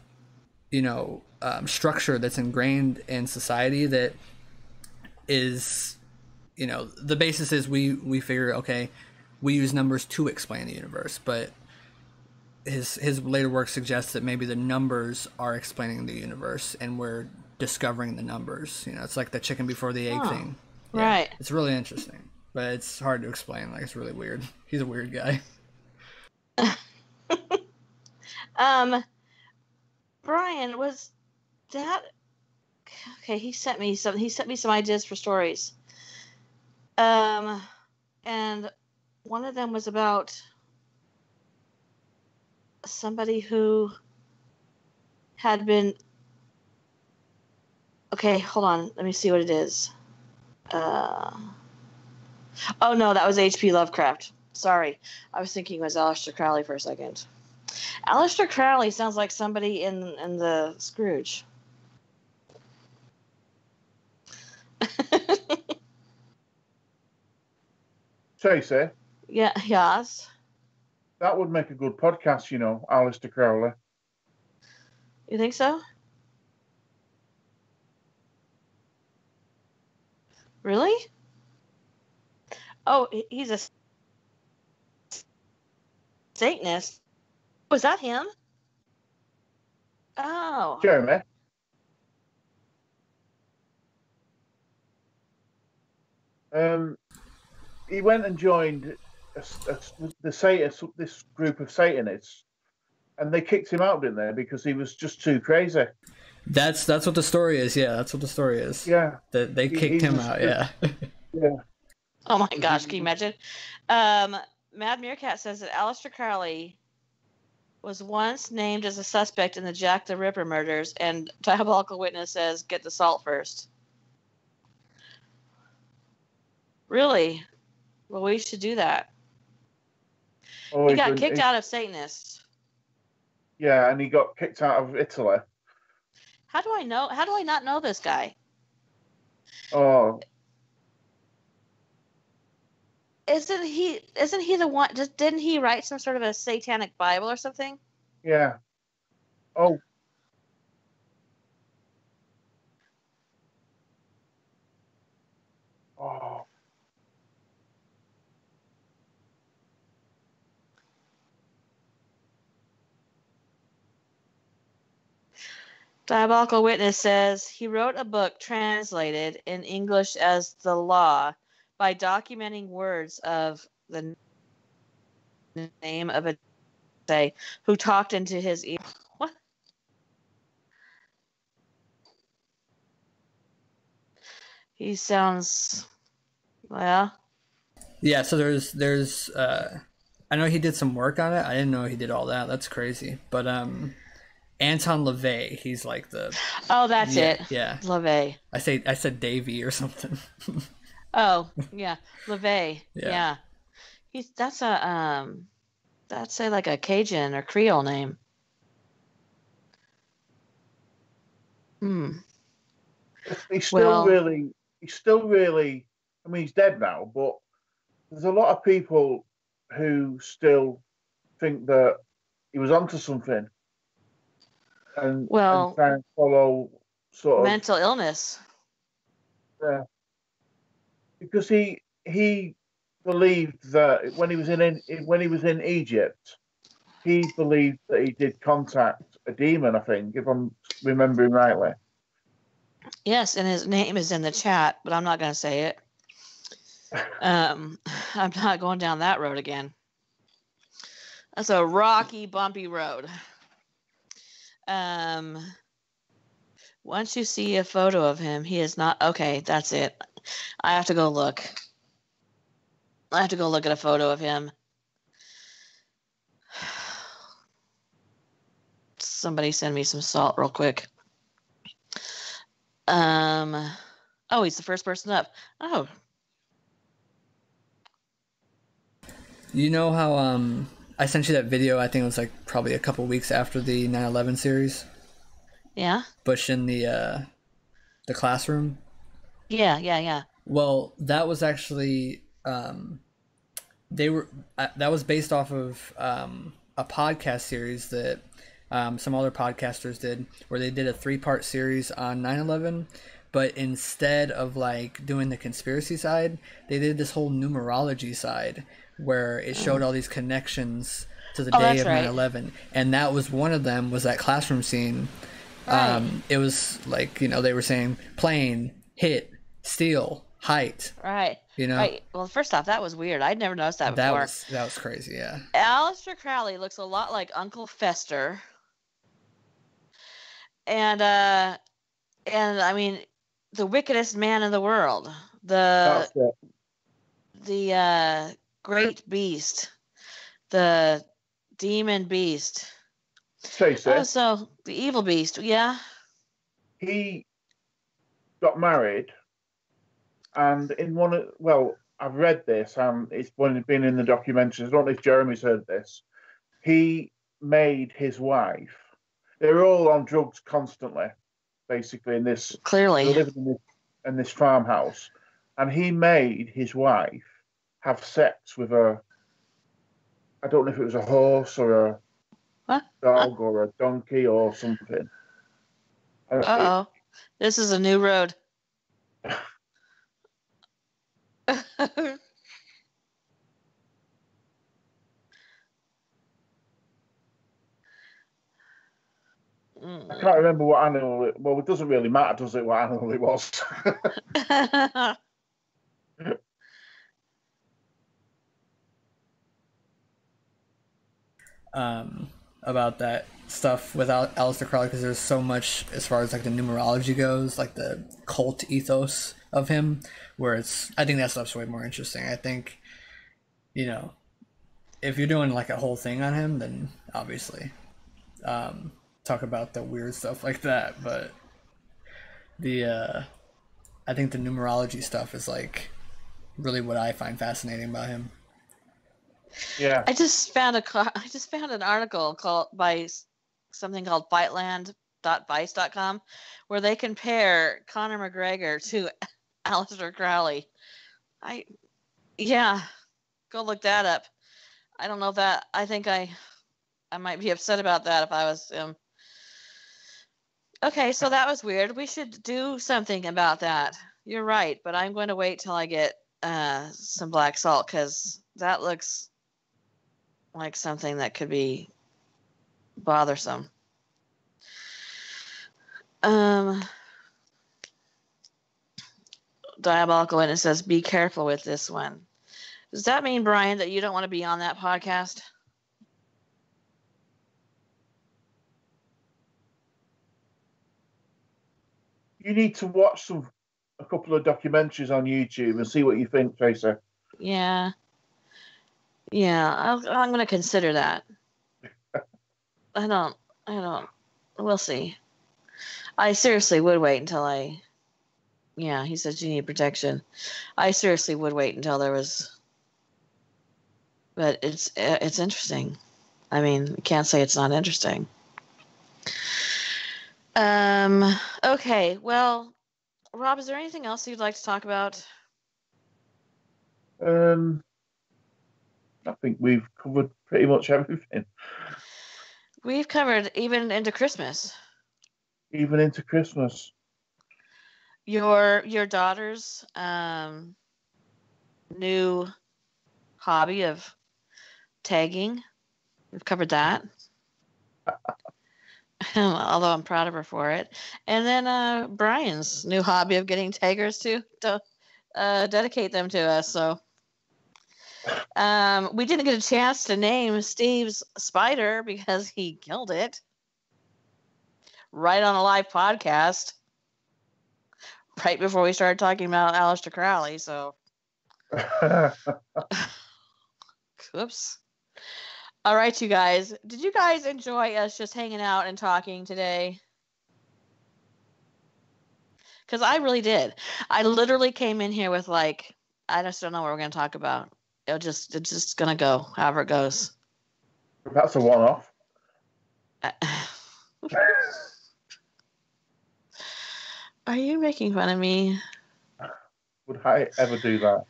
structure that's ingrained in society that is, the basis is we figure, okay, we use numbers to explain the universe, but his later work suggests that maybe the numbers are explaining the universe and we're discovering the numbers. It's like the chicken before the egg thing. Yeah, right. It's really interesting, but it's hard to explain. It's really weird. He's a weird guy. Brian, was that okay? He sent me some ideas for stories. And one of them was about somebody who had been. Okay, hold on. Let me see what it is. Oh no, that was H.P. Lovecraft. Sorry, I was thinking it was Aleister Crowley for a second. Aleister Crowley sounds like somebody in the Scrooge. Tracy? Yeah, yes. That would make a good podcast, Aleister Crowley. You think so? Really? Oh, he's a Satanist. Was that him? Oh. Jeremy? He went and joined this group of Satanists, and they kicked him out, didn't they? Because he was just too crazy. That's what the story is. Yeah, that's what the story is. Yeah, that they kicked him out. Yeah. Yeah. Oh my gosh, can you imagine? Mad Meerkat says that Aleister Crowley was once named as a suspect in the Jack the Ripper murders, and Diabolical Witness says, "Get the salt first." Really? Well, we should do that. Oh, He got kicked out of Satanists. Yeah, and he got kicked out of Italy. How do I know? How do I not know this guy? Oh, Isn't he the one? Didn't he write some sort of a satanic Bible or something? yeah. Oh. Oh. Diabolical Witness says he wrote a book translated in English as the law by documenting words of the name of a say who talked into his ear. What? He sounds, well. Yeah, so there's I know he did some work on it. I didn't know he did all that. That's crazy. But Anton LaVey, he's like the Oh, that's it. Yeah. LaVey. I said Davey or something. Oh, yeah. LaVey. Yeah. Yeah. That's like a Cajun or Creole name. Hmm. He's still really, I mean, he's dead now, but there's a lot of people who still think that he was onto something and try and follow sort of mental illness. Yeah. Because he believed that when he was in Egypt, he believed that he did contact a demon, I think, if I'm remembering rightly. Yes, and his name is in the chat, but I'm not going to say it. I'm not going down that road again. That's a rocky, bumpy road. Once you see a photo of him, he is not okay. That's it. I have to go look. I have to go look at a photo of him. Somebody send me some salt real quick. Oh, he's the first person up. Oh. You know how I sent you that video, I think it was like probably a couple weeks after the 9/11 series? Yeah. Bush in the classroom? Yeah. Well, that was actually that was based off of a podcast series that some other podcasters did, where they did a 3-part series on 9/11, but instead of like doing the conspiracy side, they did this whole numerology side where it showed all these connections to the day of 9/11, and that was one of them, was that classroom scene. Right. It was like, they were saying plane, hit, steel, height. Right. Right. Well, first off, that was weird. I'd never noticed that before. That was crazy, yeah. Aleister Crowley looks a lot like Uncle Fester. And I mean, the wickedest man in the world. The great beast. The demon beast. Tracy. So the evil beast, yeah. He got married, and I've read this, and it's been in the documentaries. I don't know if Jeremy's heard this. He made his wife. They were all on drugs constantly, basically. In this, clearly, they lived in this farmhouse, and he made his wife have sex with I don't know if it was a horse or a dog or a donkey or something. This is a new road. I can't remember what animal it. Well, it doesn't really matter, does it? What animal it was? About that stuff without Aleister Crowley, because there's so much as far as like the numerology goes, like the cult ethos of him, where I think that stuff's way more interesting. I think, if you're doing like a whole thing on him, then obviously talk about the weird stuff like that. But I think the numerology stuff is like really what I find fascinating about him. Yeah. I just found an article by something called Fightland.vice.com where they compare Conor McGregor to Aleister Crowley. Yeah, go look that up. I don't know if that. I think I might be upset about that if I was him. Okay, so that was weird. We should do something about that. You're right, but I'm going to wait till I get some black salt because that looks like something that could be bothersome. Diabolical Witness says, be careful with this one. Does that mean, Brian, that you don't want to be on that podcast? You need to watch a couple of documentaries on YouTube and see what you think, Tracer. Yeah. I'm going to consider that. I don't. We'll see. I seriously would wait until yeah, he says you need protection. I seriously would wait until there was, but it's interesting. I mean, you can't say it's not interesting. Okay, well, Rob, is there anything else you'd like to talk about? I think we've covered pretty much everything. We've covered even into Christmas. Even into Christmas. Your daughter's new hobby of tagging. We've covered that. Although I'm proud of her for it. And then Brian's new hobby of getting taggers to dedicate them to us. So we didn't get a chance to name Steve's spider because he killed it right on a live podcast right before we started talking about Aleister Crowley. So, oops. All right, you guys. Did you guys enjoy us just hanging out and talking today? Because I really did. I literally came in here with I just don't know what we're going to talk about. It's just going to go however it goes. That's a one-off. Are you making fun of me? Would I ever do that?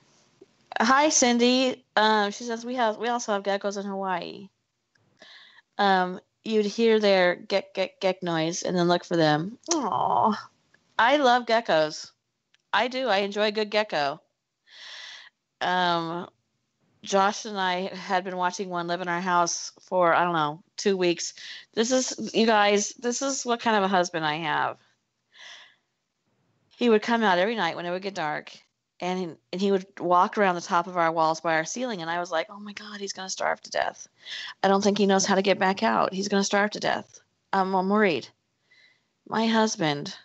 Hi, Cindy. She says we also have geckos in Hawaii. You'd hear their geck noise and then look for them. Aww. I love geckos. I do. I enjoy a good gecko. Josh and I had been watching one live in our house for, I don't know, 2 weeks. You guys, this is what kind of a husband I have. He would come out every night when it would get dark, and he would walk around the top of our walls by our ceiling, and I was like, oh my God, he's going to starve to death. I don't think he knows how to get back out. He's going to starve to death. I'm worried. My husband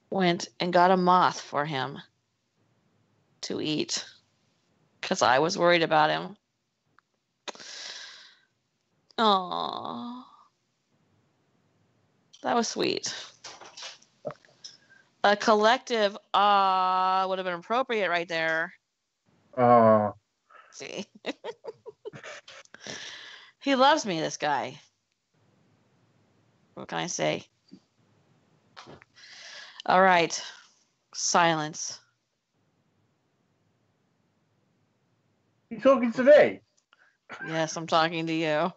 went and got a moth for him to eat because I was worried about him. Aww. That was sweet. A collective would have been appropriate right there. See? He loves me, this guy. What can I say? All right. Silence. You talking to me? Yes, I'm talking to you.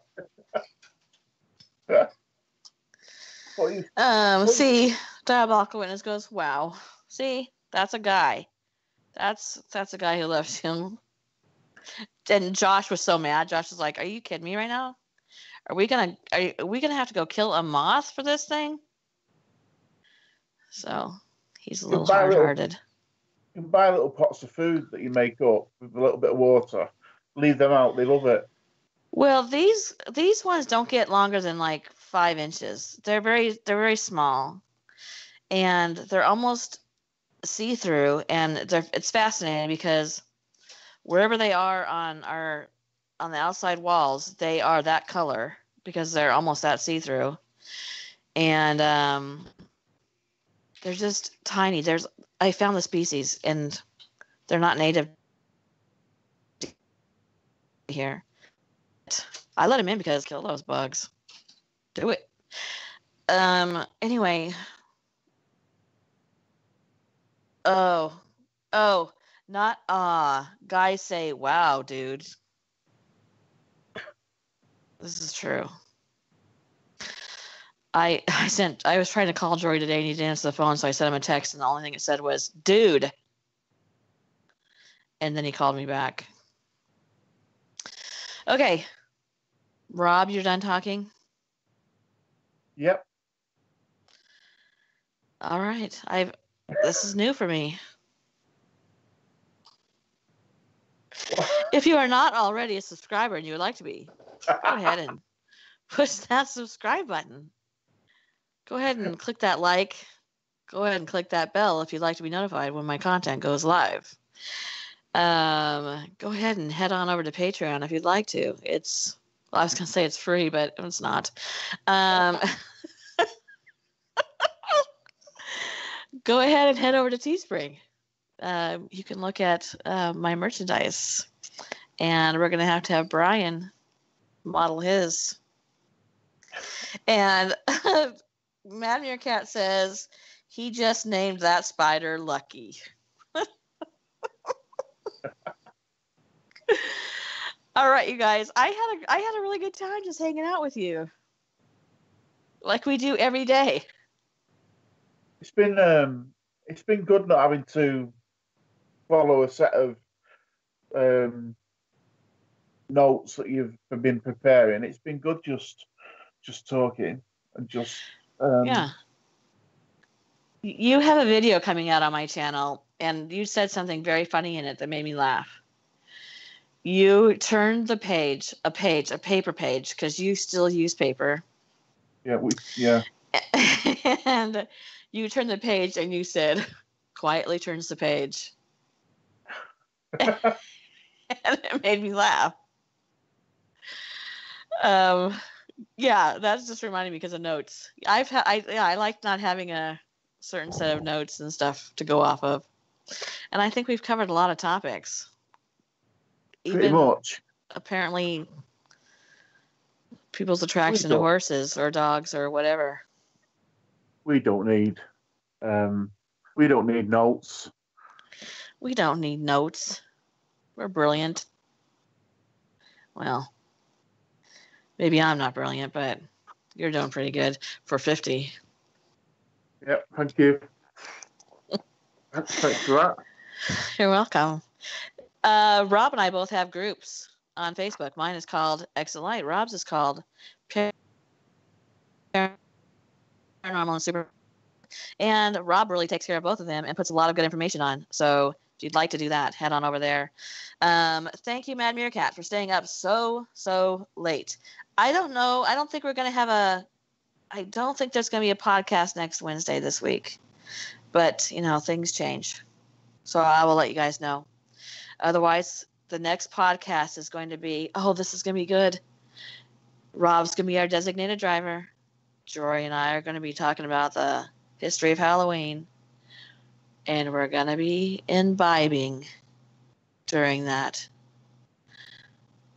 See, Diabolical Witness goes, wow. See, that's a guy. That's a guy who loves him. And Josh was so mad. Josh was like, "Are you kidding me right now? Are we gonna have to go kill a moth for this thing?" So he's a little hard-hearted. You can buy little pots of food that you make up with a little bit of water. Leave them out. They love it. Well, these ones don't get longer than 5 inches. They're very small, and they're almost see-through. And it's fascinating because wherever they are on the outside walls, they are that color because they're almost that see-through. And they're just tiny. I found the species, and they're not native here. I let him in because kill those bugs. Do it. Anyway. Oh, not guys say, wow, dude. This is true. I was trying to call Jory today and he didn't answer the phone, so I sent him a text and the only thing it said was, dude. And then he called me back. Okay. Rob, you're done talking? Yep. All right. This is new for me. If you are not already a subscriber and you would like to be, go ahead and push that subscribe button. Go ahead and click that like. Go ahead and click that bell if you'd like to be notified when my content goes live. Go ahead and head on over to Patreon if you'd like to. I was going to say it's free, but it's not. Go ahead and head over to Teespring. You can look at my merchandise. And we're going to have Brian model his. And Mad Meerkat says he just named that spider Lucky. All right, you guys. I had a really good time just hanging out with you, like we do every day. It's been good not having to follow a set of notes that you've been preparing. It's been good just talking and just yeah. You have a video coming out on my channel, and you said something very funny in it that made me laugh. You turned the page, a paper page, because you still use paper. Yeah. And you turned the page and you said, quietly turns the page. And it made me laugh. Yeah, that's just reminding me because of notes. I like not having a certain set of notes and stuff to go off of. And I think we've covered a lot of topics. Pretty much. Apparently, people's attraction to horses or dogs or whatever. We don't need notes. We don't need notes. We're brilliant. Well, maybe I'm not brilliant, but you're doing pretty good for 50. Yep, thank you. Thanks for that. You're welcome. Rob and I both have groups on Facebook. Mine is called Exit Light. Rob's is called Paranormal and Super. And Rob really takes care of both of them and puts a lot of good information on. So if you'd like to do that, head on over there. Thank you, Mad Meerkat, for staying up so late. I don't know. I don't think there's going to be a podcast next Wednesday this week. But, things change. So I will let you guys know. Otherwise, the next podcast is going to be, this is going to be good. Rob's going to be our designated driver. Jory and I are going to be talking about the history of Halloween. And we're going to be imbibing during that.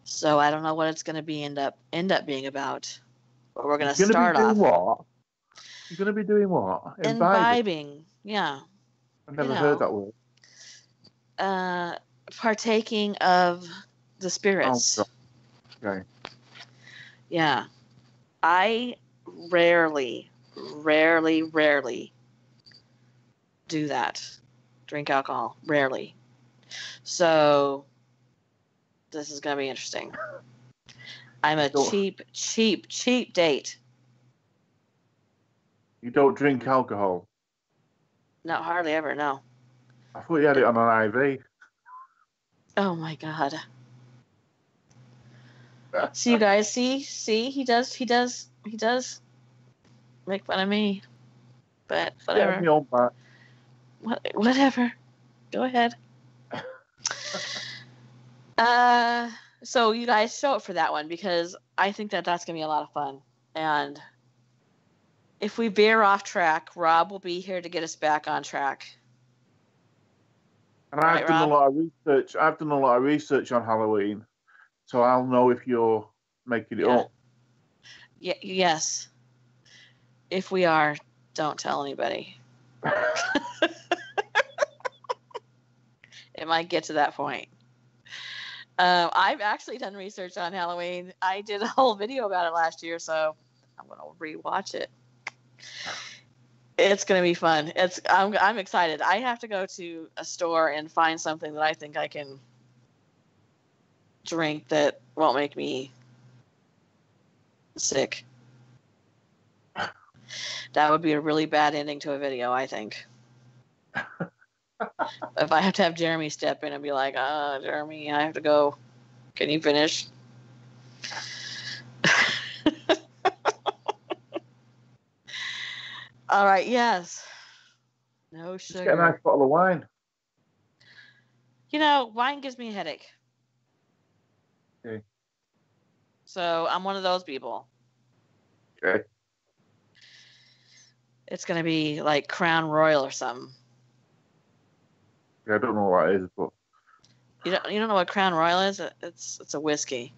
So I don't know what it's going to be end up being about. But we're going to start off. What? You're going to be doing what? Imbibing. Yeah. I've never heard that word. Partaking of the spirits. Oh, okay. Yeah. I rarely do that. Drink alcohol. Rarely. So this is going to be interesting. I'm a cheap date. You don't drink alcohol? No, hardly ever, no. I thought you had it on an IV. Oh my God. See, you guys, see, he does make fun of me. But whatever. Me on back. Whatever. Go ahead. So you guys show up for that one because I think that's going to be a lot of fun. And if we veer off track, Rob will be here to get us back on track. And I've done a lot of research. I've done a lot of research on Halloween, so I'll know if you're making it up. Yes. If we are, don't tell anybody. It might get to that point. I've actually done research on Halloween. I did a whole video about it last year, so I'm gonna rewatch it. It's gonna be fun. I'm excited. I have to go to a store and find something that I think I can drink that won't make me sick. That would be a really bad ending to a video, I think. If I have to have Jeremy step in and be like, Jeremy, I have to go. Can you finish? All right, yes. No sugar. Just get a nice bottle of wine. Wine gives me a headache. Okay. So I'm one of those people. Okay. It's going to be like Crown Royal or something. Yeah, I don't know what it is, but You don't know what Crown Royal is? It's a whiskey.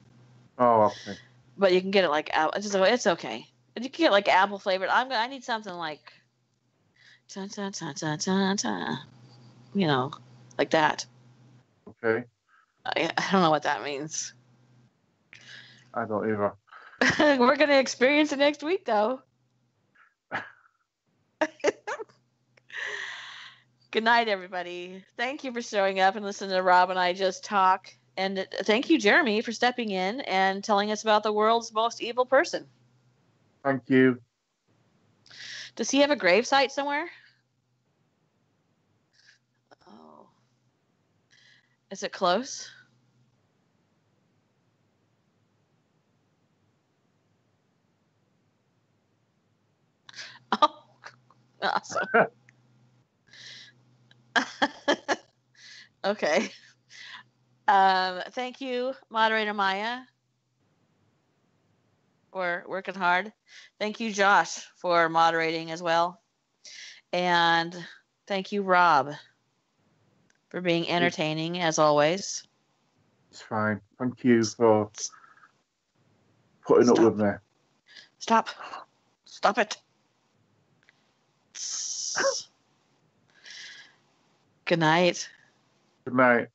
oh, okay. But you can get it like it's okay. You can get like apple flavored. I need something like ta ta ta ta ta ta. Like that. Okay. I don't know what that means. I don't either. We're gonna experience it next week, though. Good night, everybody. Thank you for showing up and listening to Rob and I just talk. And thank you, Jeremy, for stepping in and telling us about the world's most evil person. Thank you. Does he have a gravesite somewhere? Oh. Is it close? Oh, awesome. Okay. Thank you, moderator Maya, for working hard. Thank you, Josh, for moderating as well. And thank you, Rob, for being entertaining as always. It's fine. Thank you for putting up with me. Stop it. Good night. Good night.